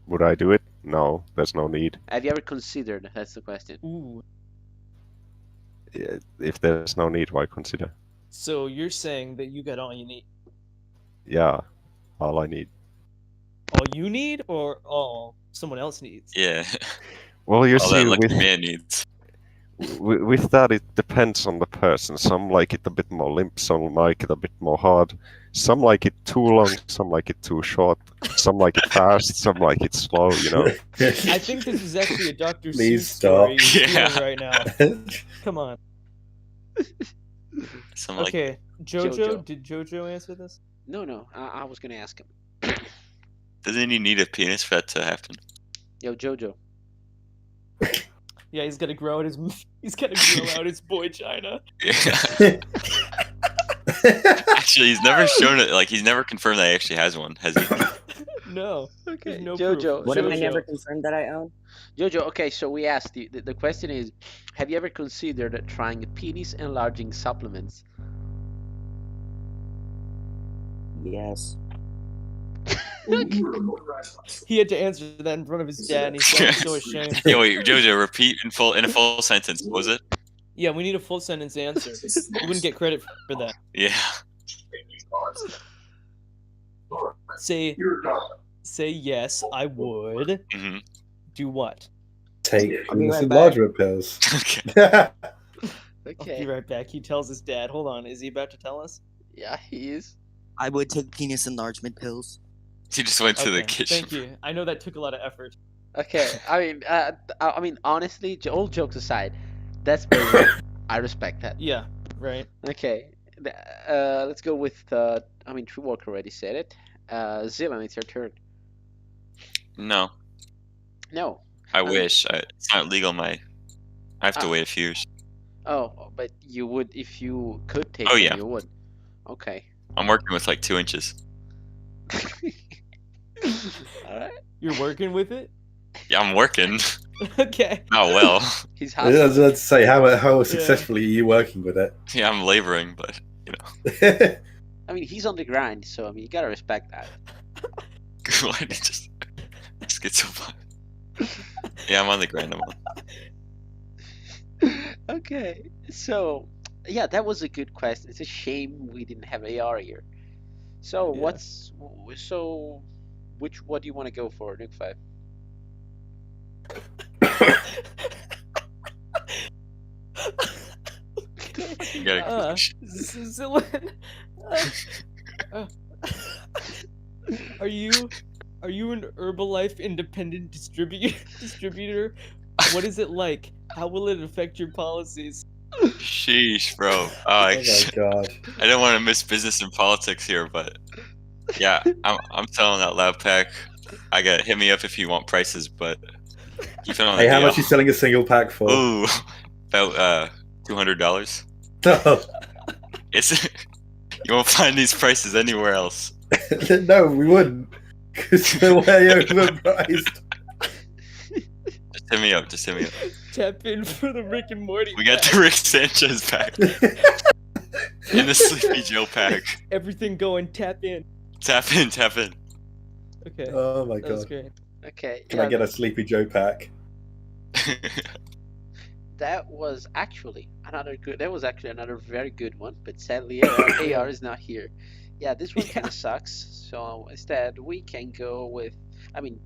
Would I do it? No, there's no need. have you ever considered? That's the question. Ooh. If there's no need, why consider? So you're saying that you got all you need? Yeah, all I need. All you need, or all someone else needs? Yeah. Well, you All see, that lucky with, man needs. with that, it depends on the person. Some like it a bit more limp, some like it a bit more hard. Some like it too long, some like it too short. Some like it fast, some like it slow, you know. I think this is actually a Dr. Please Seuss story stop. you're Yeah. doing right now. Come on. Some like Okay, Jojo, Jojo. did Jojo answer this? No. I was gonna ask him. doesn't he need a penis for that to happen? Yo, Jojo. Yeah, he's gotta grow out his he's gotta grow out his boy China. Yeah. Actually, he's never shown it. Like he's never confirmed that he actually has one, has he? No. Okay, There's no Jojo. proof. What have I Jojo. never confirmed that I own? Jojo, okay, so we asked you, the question is, have you ever considered trying penis enlarging supplements? Yes. He had to answer that in front of his dad, and he's so ashamed. Yo, wait, Jojo, repeat in a full sentence. What was it? Yeah, we need a full sentence answer. You wouldn't get credit for that. Yeah. Say yes, I would. hmm Do what? Take I'll be penis right enlargement pills. Okay. I'll be Okay. right back. He tells his dad. Hold on, is he about to tell us? Yeah, he is. I would take penis enlargement pills. He just went to the Okay, kitchen. Thank you. I know that took a lot of effort. Okay, I mean, honestly, all jokes aside, that's very I respect that. Yeah, right. Okay, let's go with, I mean, True Walker already said it. Zilan, it's your turn. No, No. I mean- wish. It's not legal. I have to Ah. wait a few years. Oh, but you would, if you could take Oh, them, yeah. you would. Okay. I'm working with like 2 inches. Alright. You're working with it? Yeah, I'm working. Okay. Not well. He's I was hustling. about to say, how successfully are you working with it? Yeah, I'm laboring, but I mean, he's on the grind, so I mean, you gotta respect that. why did it just get so fun? Yeah, I'm on the grind. I'm on. Okay, so yeah, that was a good question. It's a shame we didn't have AR here. So Yeah. what do you want to go for, Nuke 5? You gotta- Zillion, are you an Herbalife independent distributor? What is it like? How will it affect your policies? Sheesh, bro. Oh my god. I don't want to miss business and politics here, but yeah, I'm selling that lab pack. I got hit me up if you want prices, but keep it on Hey, the how deal. much are you selling a single pack for? Ooh, about $200. It's you won't find these prices anywhere else. No, we wouldn't. Because they're way overpriced. Just hit me up. Just hit me up. Tap in for the Rick and Morty. We got pack. the Rick Sanchez pack and the Sleepy Joe pack. Everything going. Tap in. Tap in, tap in. Okay. Oh my That was god. great. Okay. Can I get a Sleepy Joe pack? That was actually another good. That was actually another very good one, but sadly, AR is not here. Yeah, this one kind of sucks. So instead, we can go with. I mean,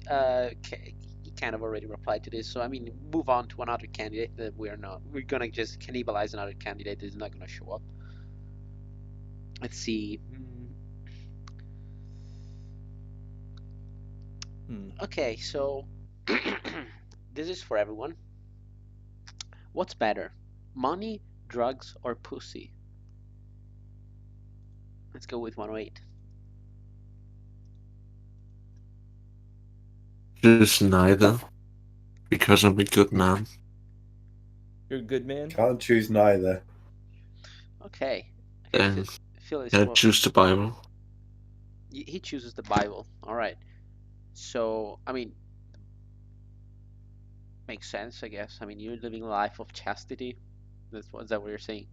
he kind of already replied to this. So I mean, move on to another candidate that we're not. We're gonna just cannibalize another candidate that is not gonna show up. Let's see. Okay, so this is for everyone. What's better, money, drugs, or pussy? Let's go with 108. Just neither. Because I'm a good man. You're a good man. Can't choose neither. Okay. Then Phyllis, I well, choose the Bible. he chooses the Bible. All right. So, I mean, makes sense, I guess. I mean, you're living a life of chastity. Is that what you're saying?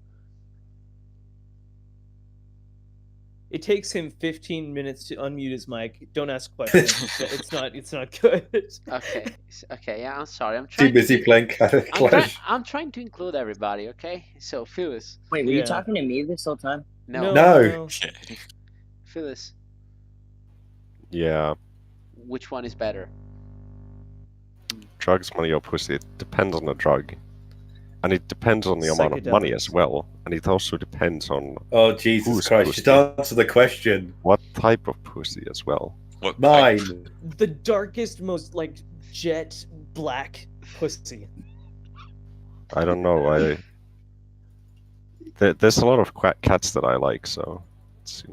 It takes him 15 minutes to unmute his mic. Don't ask questions. It's not good. Okay. Okay. Yeah, I'm sorry. I'm Too trying. busy playing Clash. I'm trying to include everybody. Okay. So, Phyllis. Wait, were Yeah. you talking to me this whole time? No. Phyllis, Yeah, which one is better? drugs, money, or pussy. It depends on the drug. And it depends on the amount of money as well. And it also depends on Oh, Jesus Who's Christ. pussy? Just answer the question. what type of pussy as well. What Mine. The darkest, most like jet black pussy. I don't know. There's a lot of cats that I like, so it's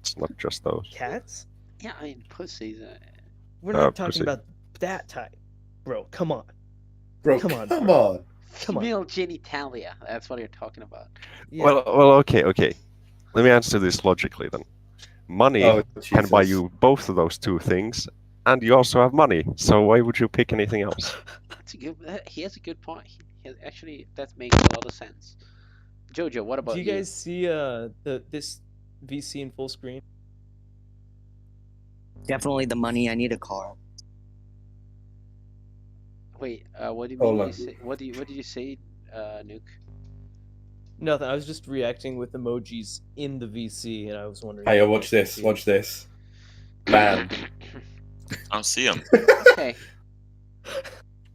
it's not just those. Cats? Yeah, I mean, pussies. We're not pussy. talking about that type, bro. Come on. Bro, Come come on, on. Come on. Female genitalia. That's what you're talking about. Yeah. Well, okay. Let me answer this logically then. Money Oh, can buy Jesus. you both of those two things, and you also have money. So why would you pick anything else? That's a good. He has a good point. Actually, that makes a lot of sense. Jojo, what about Do you guys see this VC in full screen? Definitely the money. I need a car. Wait, what do you Hold mean? on. You say, what did you say, Nuke? Nothing. I was just reacting with emojis in the VC, and I was wondering. Hey, if you watch guys could this. see. Watch this. Bam. I don't see him. Okay.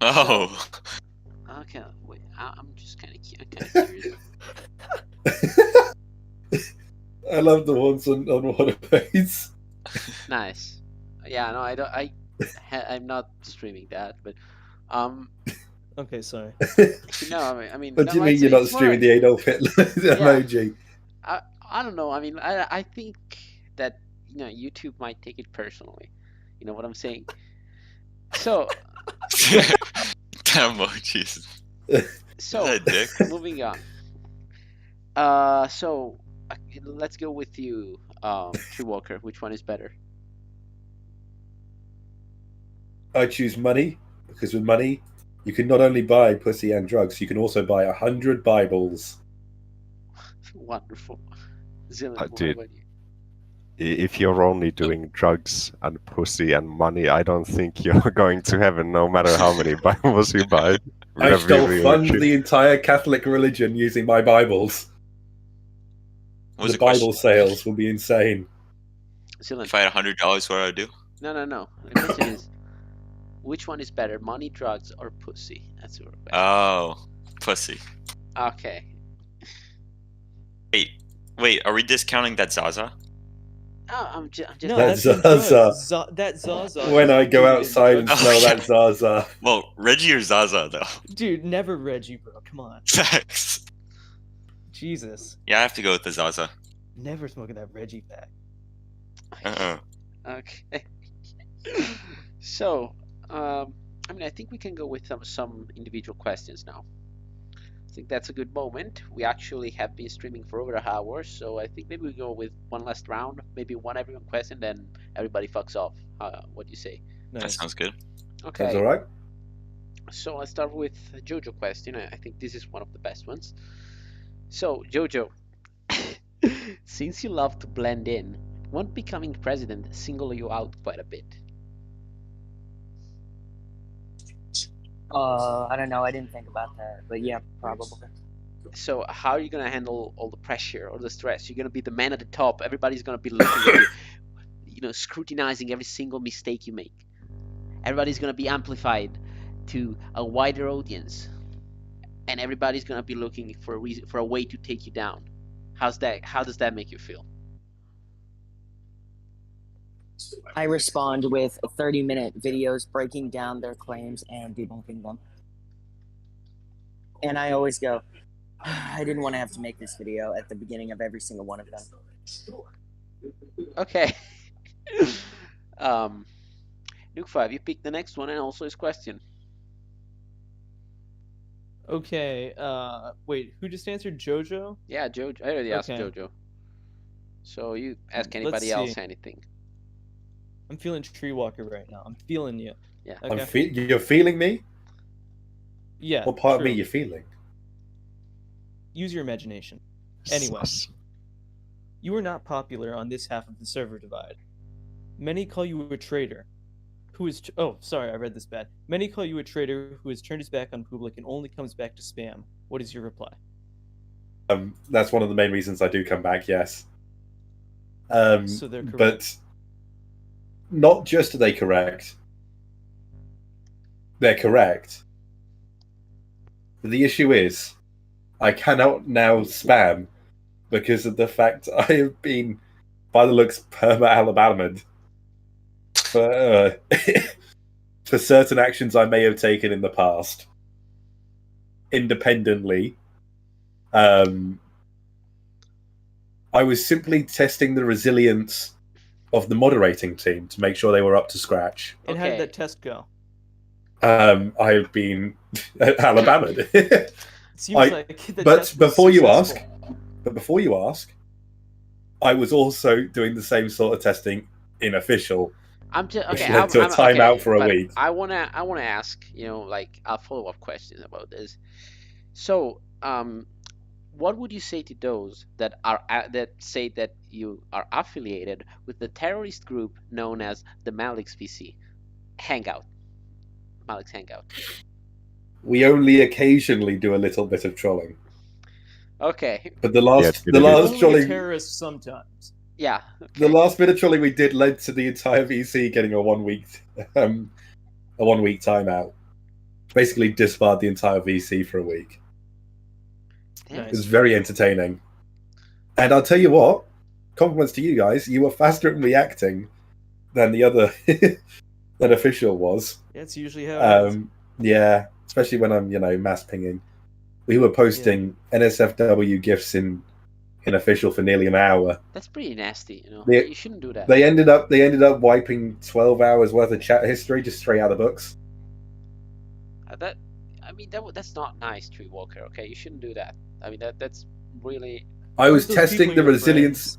Oh, Okay. Wait, I'm just kind of curious. I love the ones on Waterways. Nice. Yeah. No, I don't. I'm not streaming that, but Okay, sorry. no. I mean. What no, do you mean it's- you're not it's more streaming the Adolf Hitler emoji? I don't know. I mean, I think that YouTube might take it personally. You know what I'm saying? So damn emojis. so Is that a dick? moving on. So let's go with you, True Walker. Which one is better? I choose money because with money you can not only buy pussy and drugs, you can also buy 100 Bibles. Wonderful. Zillion, what Dude. about you? If you're only doing drugs and pussy and money, I don't think you're going to heaven, no matter how many Bibles you buy. I shall Really fund true. the entire Catholic religion using my Bibles. What was The the question? Bible sales will be insane. Zillion. If I had $100, what would I do? No. The question is, which one is better, money, drugs, or pussy? That's what we're Oh, pussy. Okay. Wait, are we discounting that Zaza? Oh, I'm just. No, That's that's Zaza. That Zaza. When is I go included in the outside and budget. smell that Zaza. Well, Reggie or Zaza though. Dude, never Reggie, bro. Come on. Facts. Jesus. Yeah, I have to go with the Zaza. Never smoking that Reggie pack. Okay. So, I mean, I think we can go with some individual questions now. I think that's a good moment. We actually have been streaming for over an hour, so I think maybe we go with one last round, maybe one everyone question, then everybody fucks off. What do you say? That Nice. sounds good. Okay. That's all right. So let's start with a Jojo question. I think this is one of the best ones. So, Jojo, since you love to blend in, won't becoming president single you out quite a bit? I don't know. I didn't think about that, but yeah, probably. So how are you gonna handle all the pressure or the stress? You're gonna be the man at the top. Everybody's gonna be looking at you, scrutinizing every single mistake you make. Everybody's gonna be amplified to a wider audience, and everybody's gonna be looking for a reason, for a way to take you down. How does that make you feel? I respond with 30-minute videos breaking down their claims and debunking them. And I always go, I didn't want to have to make this video at the beginning of every single one of them. Okay. Nuke 5, you pick the next one and also his question. Okay. Wait. Who just answered? Jojo? Yeah, Jojo. I already asked Okay. Jojo. So you ask Let's anybody else see. anything. I'm feeling Tree Walker right now. I'm feeling you. Yeah. Okay. You're feeling me? Yeah. What part of true. me you're feeling? Use your imagination. Anyway. Sus. You are not popular on this half of the server divide. Many call you a traitor. Oh, sorry, I read this bad. Many call you a traitor who has turned his back on public and only comes back to spam. What is your reply? That's one of the main reasons I do come back. Yes. So they're correct. But not just are they correct. They're correct. But the issue is, I cannot now spam because of the fact I have been, by the looks, perma-Alabama'd for for certain actions I may have taken in the past, independently. I was simply testing the resilience of the moderating team to make sure they were up to scratch. And how did Okay. that test go? I've been Alabama'd. It seems I- like the but test was before you successful. I was also doing the same sort of testing in official. I'm just Which okay. led to a timeout for a but week. I wanna ask, like a follow-up question about this. So, what would you say to those that that say that you are affiliated with the terrorist group known as the Malik's PC Hangout? Malik's Hangout. We only occasionally do a little bit of trolling, Okay. but the last Yeah, the you last Only a trolling terrorist sometimes. Yeah. the last bit of trolling we did led to the entire VC getting a 1 week timeout. Basically disbarred the entire VC for a week. Damn. It was very entertaining. And I'll tell you what, compliments to you guys, you were faster at reacting than the other than official was. That's usually how it is. Yeah, especially when I'm, mass pinging. We were posting NSFW gifs in official for nearly an hour. That's pretty nasty. They- You shouldn't do that. They ended up wiping 12 hours worth of chat history just straight out of the books. That's not nice, Tree Walker. Okay, you shouldn't do that. I mean, that's really I was Those testing people the are your resilience.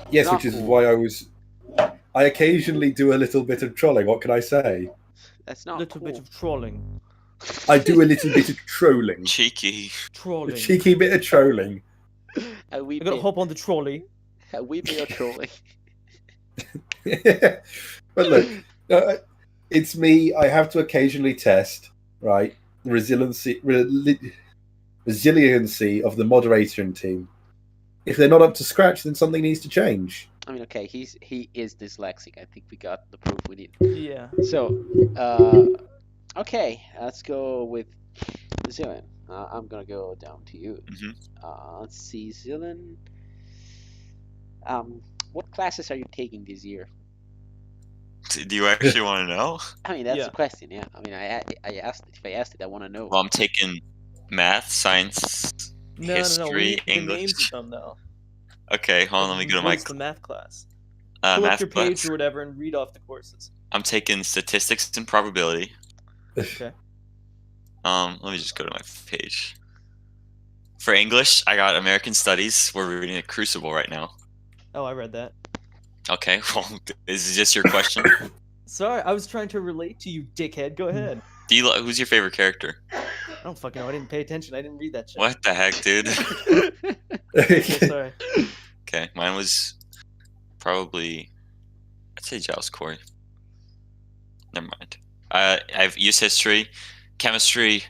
Yes, Not which is cool. why I occasionally do a little bit of trolling. What can I say? that's A not little cool. bit of trolling. I do a little bit of trolling. Cheeky. A Trolling. cheeky bit of trolling. A wee I gotta bit, hop on the trolley. a wee bit of trolling. But look, it's me. I have to occasionally test, right, the resiliency of the moderating team. If they're not up to scratch, then something needs to change. I mean, okay, he is dyslexic. I think we got the proof we need. Yeah. So, okay, let's go with Zillion. I'm gonna go down to you. Mhm. Let's see, Zilan. What classes are you taking this year? Do you actually want to know? I mean, that's Yeah. the question. Yeah. I mean, I asked. If I asked it, I want to know. Well, I'm taking math, science, No, we history, need the names English. of them though. Okay, hold on. Let me go to What my is the math class? uh, Pull up math your page class. or whatever and read off the courses. I'm taking statistics and probability. Okay. Let me just go to my page. For English, I got American Studies. We're reading a Crucible right now. Oh, I read that. Okay, well, is this your question? Sorry, I was trying to relate to you, dickhead. Go ahead. Who's your favorite character? I don't fucking know. I didn't pay attention. I didn't read that shit. What the heck, dude? Okay, sorry. Okay, mine was probably, I'd say Giles Corey. Never mind. I've used history, chemistry,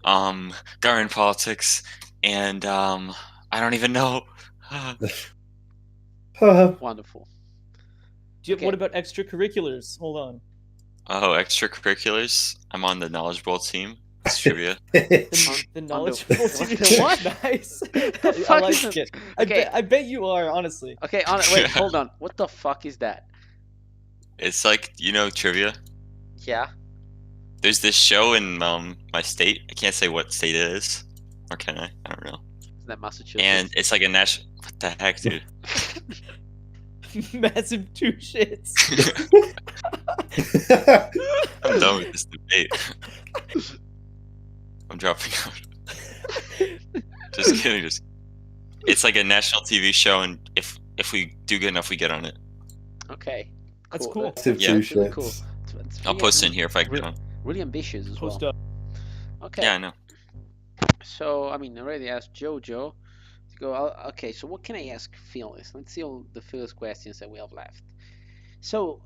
government politics, and I don't even know. Wonderful. Do you, Okay. What about extracurriculars? Hold on. Oh, extracurriculars. I'm on the Knowledge Bowl team. It's trivia. The knowledgeable team. What? Nice. The I fuck like is it. Okay. I bet you are, honestly. Okay, wait, hold on. What the fuck is that? It's like, trivia. Yeah. There's this show in my state. I can't say what state it is. Or can I? I don't know. Is that Massachusetts? And it's like a national. What the heck, dude? Massive two shits. I'm done with this debate. I'm dropping out. Just kidding. It's like a national TV show, and if we do good enough, we get on it. Okay. That's cool. Massive Yeah. two That's really cool. shits. It's I'll really post it in here if I get really, on. really ambitious as well. Post up. Okay. Yeah, I know. So, I mean, I already asked Jojo to go. Okay, so what can I ask Phyllis? Let's see all the Phyllis questions that we have left. So,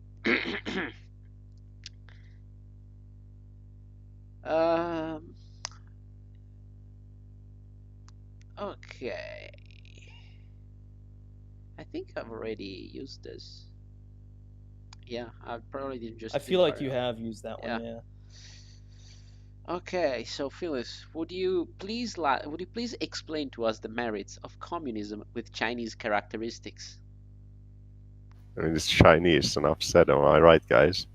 okay. I think I've already used this. Yeah, I probably didn't just. I feel like you have used that one, yeah. Okay, so Phyllis, would you please explain to us the merits of communism with Chinese characteristics? I mean, it's Chinese, enough said. Am I right, guys?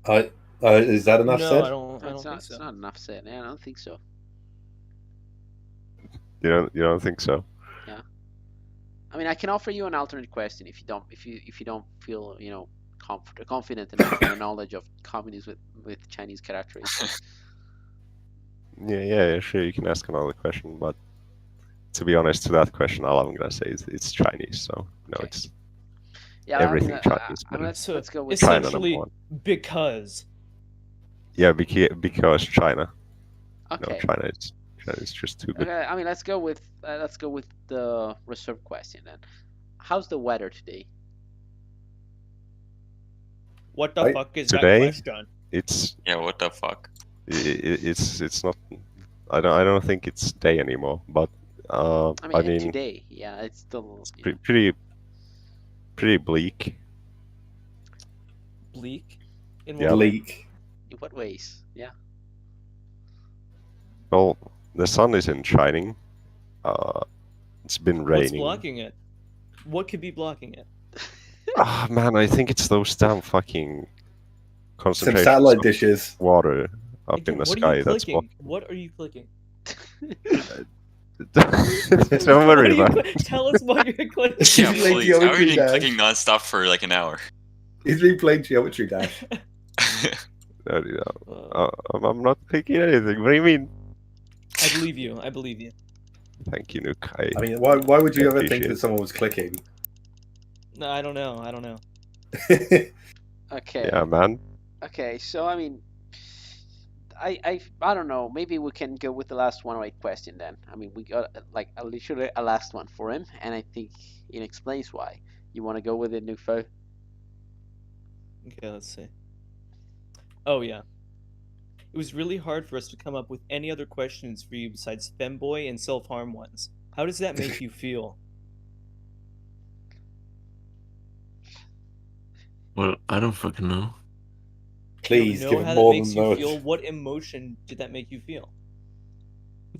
Is that enough No, said? I don't No, think it's so. not enough said. Yeah, I don't think so. You don't think so? I mean, I can offer you an alternate question if you don't feel confident enough in your knowledge of communism with Chinese characteristics. Yeah, sure. You can ask another question, but to be honest, to that question, all I'm gonna say is it's Chinese. So no, Okay. it's Yeah, everything I mean, Chinese. I mean, let's go with China number Essentially, one. because. Yeah, because China. Okay. No, China is just too good. Okay, I mean, let's go with the reserve question then. How's the weather today? What the Right. fuck is Today? that question? It's Yeah, what the fuck? it's not. I don't think it's day anymore. But I I mean, mean, today, yeah, it's still it's pretty bleak. Bleak? In Yeah. what way? Bleak. in what ways? Yeah. Well, the sun isn't shining. It's been What's raining. blocking it? What could be blocking it? Ah, man, I think it's those damn fucking Some concentrations satellite of dishes. water up Again, in the what sky. are you That's clicking? What are you clicking? Don't What are worry you about it. Tell us what you're clicking. Yeah, Like please. Geometry I've been Dash. clicking nonstop for like an hour. He's been playing Geometry Dash. I'm not clicking anything. What do you mean? I believe you. I believe you. Thank you, Nuke. I mean, why would you I ever think appreciate that it. someone was clicking? No, I don't know. I don't know. Okay. Yeah, man. Okay. So I mean, I don't know. Maybe we can go with the last one right question then. I mean, we got like literally a last one for him, and I think it explains why. You want to go with it, Nukfo? Okay, let's see. Oh, yeah. It was really hard for us to come up with any other questions for you besides femboy and self-harm ones. How does that make you feel? Well, I don't fucking know. Please you know give it how more that makes than you those. feel? What emotion did that make you feel?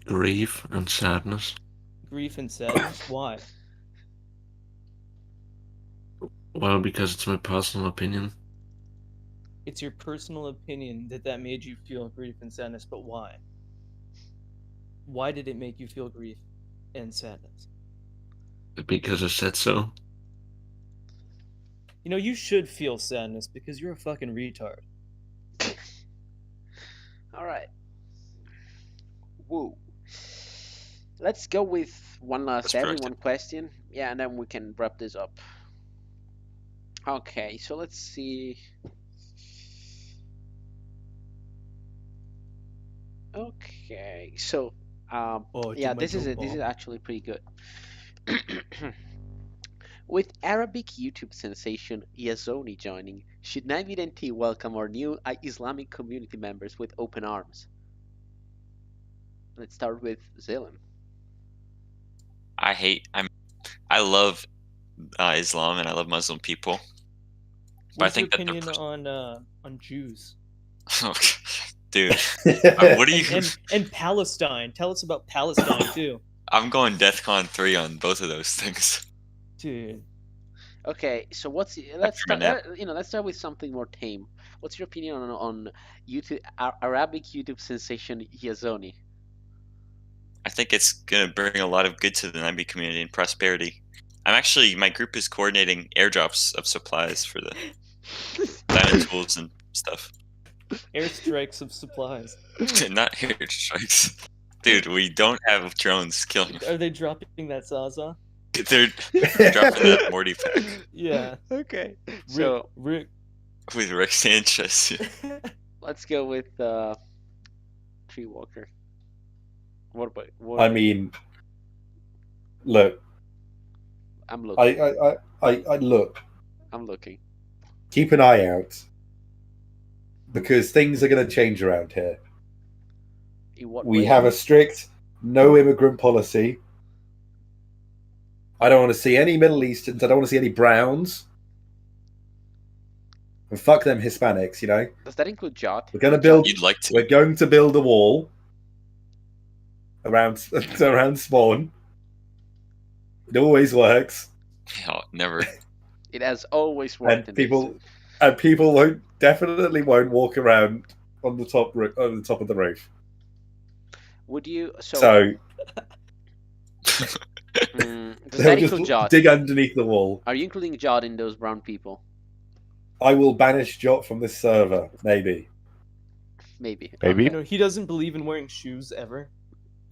Grief and sadness. Grief and sadness. Why? Well, because it's my personal opinion. It's your personal opinion that made you feel grief and sadness, but why? Why did it make you feel grief and sadness? Because I said so. You know, you should feel sadness because you're a fucking retard. All right. Woo. Let's go with one last That's everyone correct. question. Yeah, and then we can wrap this up. Okay, so let's see. Okay, so yeah, this is actually pretty good. With Arabic YouTube sensation Yazoni joining, should Navid welcome our new Islamic community members with open arms? Let's start with Zilan. I love Islam and I love Muslim people. But What's I your think that opinion the on Jews dude, what do you? and Palestine? Tell us about Palestine too, I'm going DEFCON 3 on both of those things. dude. Okay, so let's After start. Let's start with something more tame. What's your opinion on YouTube Arabic YouTube sensation Yazoni? I think it's gonna bring a lot of good to the Nabi community and prosperity. My group is coordinating airdrops of supplies for the diamond tools and stuff. Airstrikes of supplies. Not airstrikes. Dude, we don't have drones killing. Are they dropping that Zaza? They're dropping that Morty pack Yeah. Okay. So Rick. with Rick Sanchez. let's go with Tree Walker. What about? I mean, look, I'm looking. I look. I'm looking. Keep an eye out because things are going to change around here. In what We way? have a strict no immigrant policy. I don't want to see any Middle Easterns. I don't want to see any Browns. And fuck them Hispanics, you know. Does that include Jot? We're going to build. You'd like to. We're going to build a wall around Spawn. It always works, Hell, never. It has always worked. and people definitely won't walk around on the top of the roof. Would you? So Does they'll that just include Jot? dig underneath the wall. Are you including Jot in those brown people? I will banish Jot from this server, maybe. Maybe. Maybe. You know, he doesn't believe in wearing shoes ever.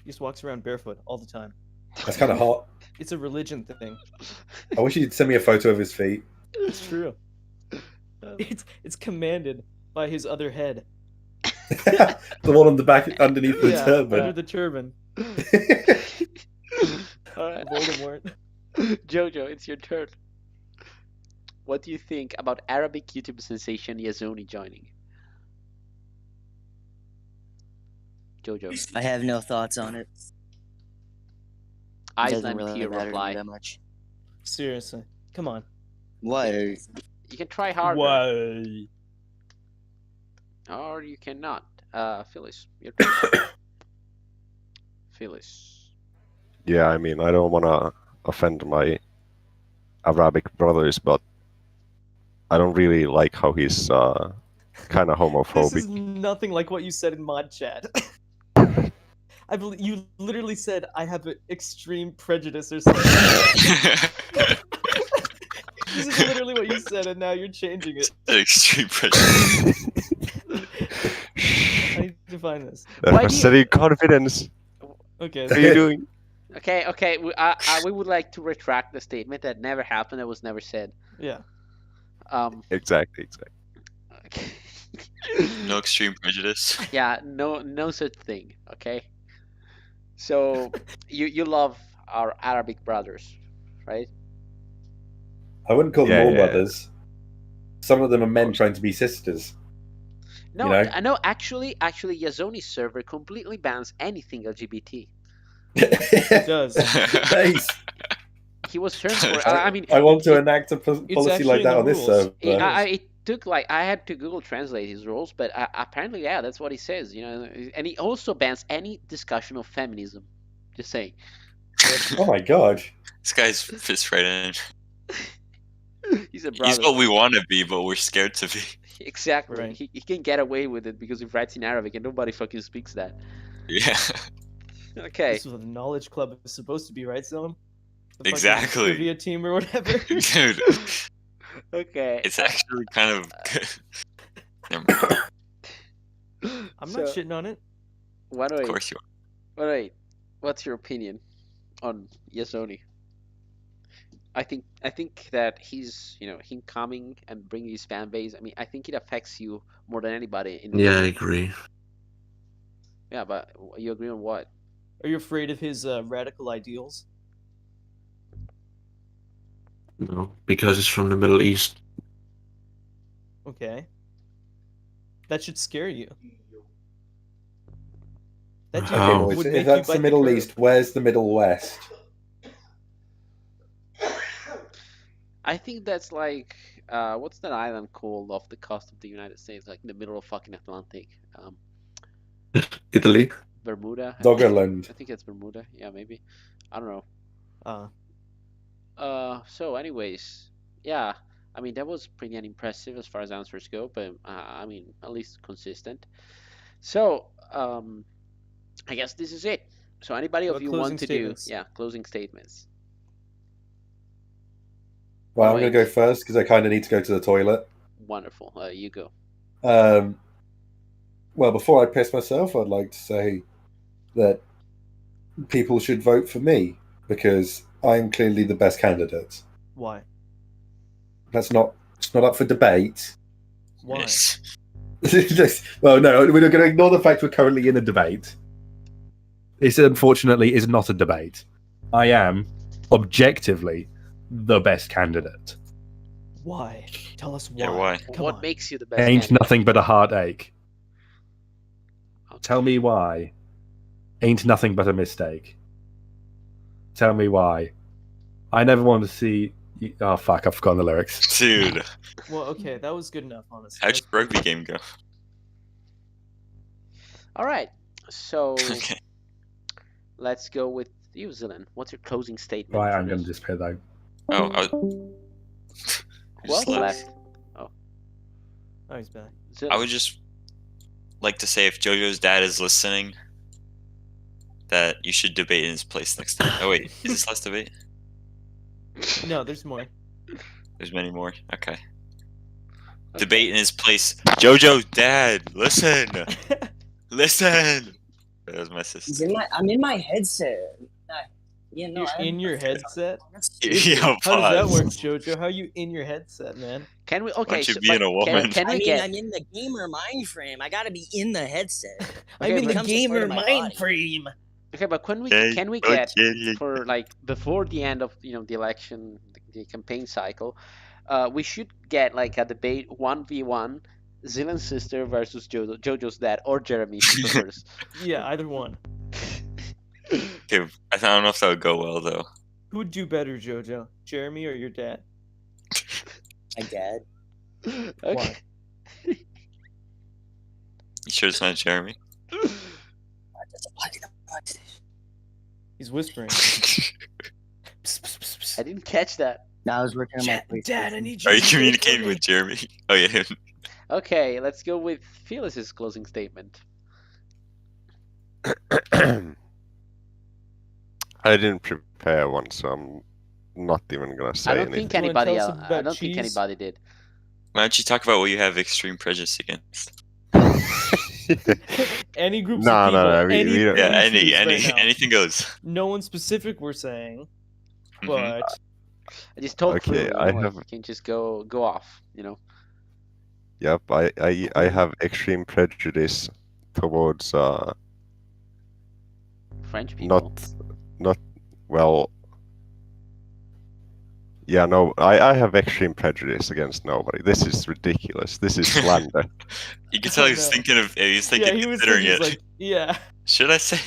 He just walks around barefoot all the time. That's kind of hot. It's a religion thing. I wish you'd send me a photo of his feet. It's true. It's commanded by his other head. The one on the back underneath the Yeah, turban. under the turban. All right. Voldemort. Jojo, it's your turn. What do you think about Arabic YouTube sensation Yazoni joining? Jojo. I have no thoughts on it. It doesn't Iceland really here matter to me reply. that much. Seriously. Come on. What? You can try harder. Why? Or you cannot. Phyllis, your turn. Phyllis. Yeah, I mean, I don't want to offend my Arabic brothers, but I don't really like how he's kind of homophobic. This is nothing like what you said in mod chat. I believe you literally said I have an extreme prejudice or something. This is literally what you said, and now you're changing it. Extreme prejudice. I need to find this. Why That's do you- setting confidence. Okay. What are you doing? Okay. We would like to retract the statement that never happened. That was never said. Yeah. Exactly. Okay. No extreme prejudice. Yeah. No such thing. Okay. So you love our Arabic brothers, right? I wouldn't call them Yeah, all yeah. brothers. Some of them are men trying to be sisters. No, You know? I know. Actually, Yazoni's server completely bans anything LGBT. It does. Nice. He was turned for. I mean, I want to enact a policy actually like in that the on this rules. server. it took like I had to Google translate his roles, but apparently, yeah, that's what he says. And he also bans any discussion of feminism. Just saying. Oh my god. This guy's fits right in. He's a He's brother. what we want to be, but we're scared to be. Exactly. Right. He can get away with it because he writes in Arabic and nobody fucking speaks that. Yeah, Okay. This is what the Knowledge Club is supposed to be, right, Zone? The fucking Exactly. Trivia team or whatever. dude, Okay. it's actually kind of good. Never mind. I'm not shitting on it. Of course you are. Wait. What's your opinion on Yasoni? I think that he's him coming and bringing his fan base. I mean, I think it affects you more than anybody. Yeah, I agree. Yeah, but you agree on what? Are you afraid of his radical ideals? No, because it's from the Middle East. Okay. That should scare you. That dude How? would If make that's you the bite Middle curb. East, where's the Middle West? I think that's like what's that island called off the coast of the United States, like in the middle of fucking Atlantic? Italy? Bermuda. Doggerland. I think it's Bermuda. Yeah, maybe. I don't know. So anyways, yeah. I mean, that was pretty unimpressive as far as answers go, but I mean, at least consistent. So, I guess this is it. So anybody of What you closing want to statements? do, closing statements. Well, I'm Wait. going to go first because I kind of need to go to the toilet. Wonderful. You go. Well, before I piss myself, I'd like to say that people should vote for me because I'm clearly the best candidate. Why? It's not up for debate. Why? Yes. Well, no, we're going to ignore the fact we're currently in a debate. This, unfortunately, is not a debate. I am, objectively, the best candidate. Why? Tell us why. Yeah, why? Come What on. makes you the best? Ain't candidate? nothing but a heartache. Okay. Tell me why. Ain't nothing but a mistake. Tell me why. I never want to see. Oh fuck! I've forgotten the lyrics. Dude, Well, okay, that was good enough, honestly. how'd your rugby game go? All right. So Okay. let's go with you, Zilan. What's your closing statement? Right, for I'm going to this? disappear though. Oh, Who else left? Oh, he's back. Zilan. I would just like to say if JoJo's dad is listening, that you should debate in his place next time. Oh wait, is this last debate? No, there's more. There's many more. Okay. Debate in his place. JoJo's dad, listen, listen. That was my sister. I'm in my headset. Yeah, no, You're in your headset? Yo, How does that pause. work, Jojo? How are you in your headset, man? Can we? Why Okay. don't you So, be but in a woman? Can I we mean, get? I'm in the gamer mind frame. I gotta be in the headset. Okay, I'm in but- the Becomes a part gamer of my mind body. frame. Okay, but can we Hey, get okay. for like before the end of the election, the campaign cycle, we should get like a debate 1v1, Zilan's sister versus Jojo's dad or Jeremy if he prefers. Yeah, either one. Okay, I don't know if that would go well though. Who would do better, Jojo? Jeremy or your dad? My dad. Okay. You sure it's not Jeremy? He's whispering. I didn't catch that. No, I was working on my Dad, I need you. Are you to do it for communicating me. with Jeremy? Oh yeah. Okay, let's go with Felix's closing statement. I didn't prepare one, so I'm not even gonna say I don't anything. think You wanna anybody tell us else. I about don't think cheese? anybody did. Why don't you talk about what you have extreme prejudice against? Any groups No, of people. no, no, we any, don't- Yeah, any any foods right now. anything goes. No one specific, we're saying, Mhm. but I just talk Okay, through. I Like, have- you can just go off. Yep, I have extreme prejudice towards French people. not well. Yeah, no, I have extreme prejudice against nobody. This is ridiculous. This is slander. You can tell Oh, he's no. thinking of. He's yeah, thinking, he was considering thinking, it. like, yeah. Should I say?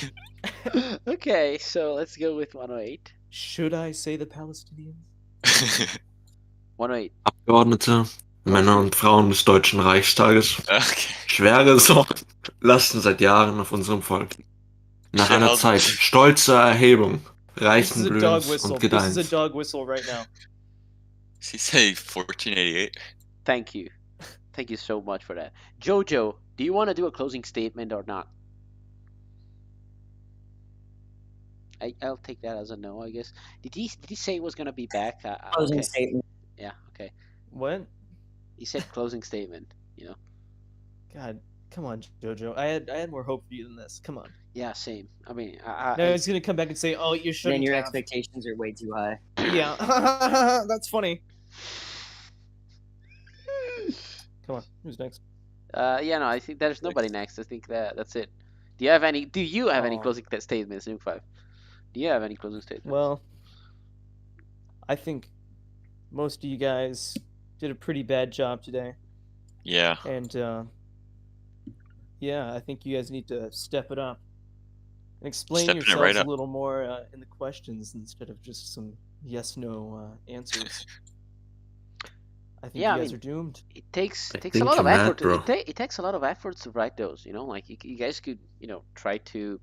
Okay, so let's go with 108. Should I say the Palestinians? 108. Abgeordnete, Männer und Frauen des Deutschen Reichstages, Okay. schwere Sorgen lasten seit Jahren auf unserem Volk. Nach einer Sheldon. Zeit stolzer Erhebung This reichen is a dog Blühens whistle. und This is a Gedeihens. dog whistle right now. Does he say 1488? Thank you. Thank you so much for that. Jojo, do you want to do a closing statement or not? I'll take that as a no, I guess. Did he say he was gonna be back? Closing Okay. statement. Yeah. Okay. What? He said closing statement. You know. God, come on, Jojo. I had more hope for you than this. Come on. Yeah. Same. I mean, Now he's gonna come back and say, "Oh, you Then shouldn't your have." expectations are way too high. Yeah, that's funny. Come on, who's next? Yeah. No, I think there's nobody next. I think that's it. Do you have any Aw. closing statements, Nuke 5? Do you have any closing statements? Well, I think most of you guys did a pretty bad job today, Yeah. and yeah, I think you guys need to step it up and explain Stepping it yourselves right a up. little more in the questions instead of just some yes/no answers. I think Yeah, I you guys mean, are doomed. it takes I a think lot of you're mad, effort. bro. It takes a lot of effort to write those. You know, like you guys could try to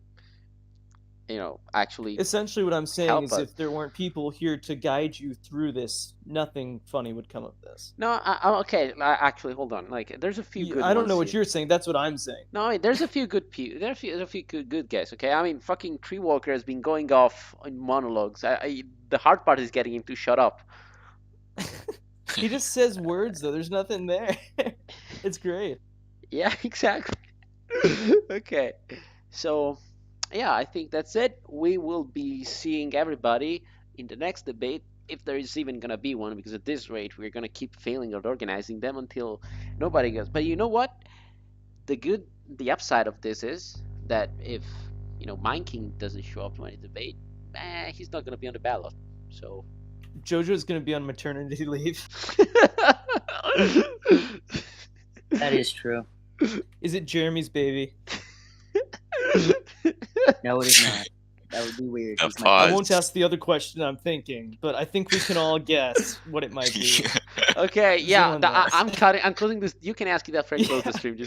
actually Essentially, what I'm saying help is, us. if there weren't people here to guide you through this, nothing funny would come of this. No, okay. Actually, hold on. Like, there's a few good. I don't know ones what here. you're saying. That's what I'm saying. No, I mean, there's a few good there's a few good guys. Okay, I mean, fucking Tree Walker has been going off in monologues. The hard part is getting him to shut up. He just says words though. There's nothing there. It's great. Yeah, exactly. Okay, so yeah, I think that's it. We will be seeing everybody in the next debate, if there is even gonna be one, because at this rate we're gonna keep failing at organizing them until nobody goes. But you know what? The upside of this is that if Mind King doesn't show up to any debate, he's not gonna be on the ballot. So Jojo's gonna be on maternity leave. That is true. Is it Jeremy's baby? No, it is not. That would be weird. The He's my- pause. I won't ask the other question I'm thinking, but I think we can all guess what it might be. Okay, Zero yeah, on that. I'm cutting. I'm closing this. You can ask it after I close the Yeah. stream. Just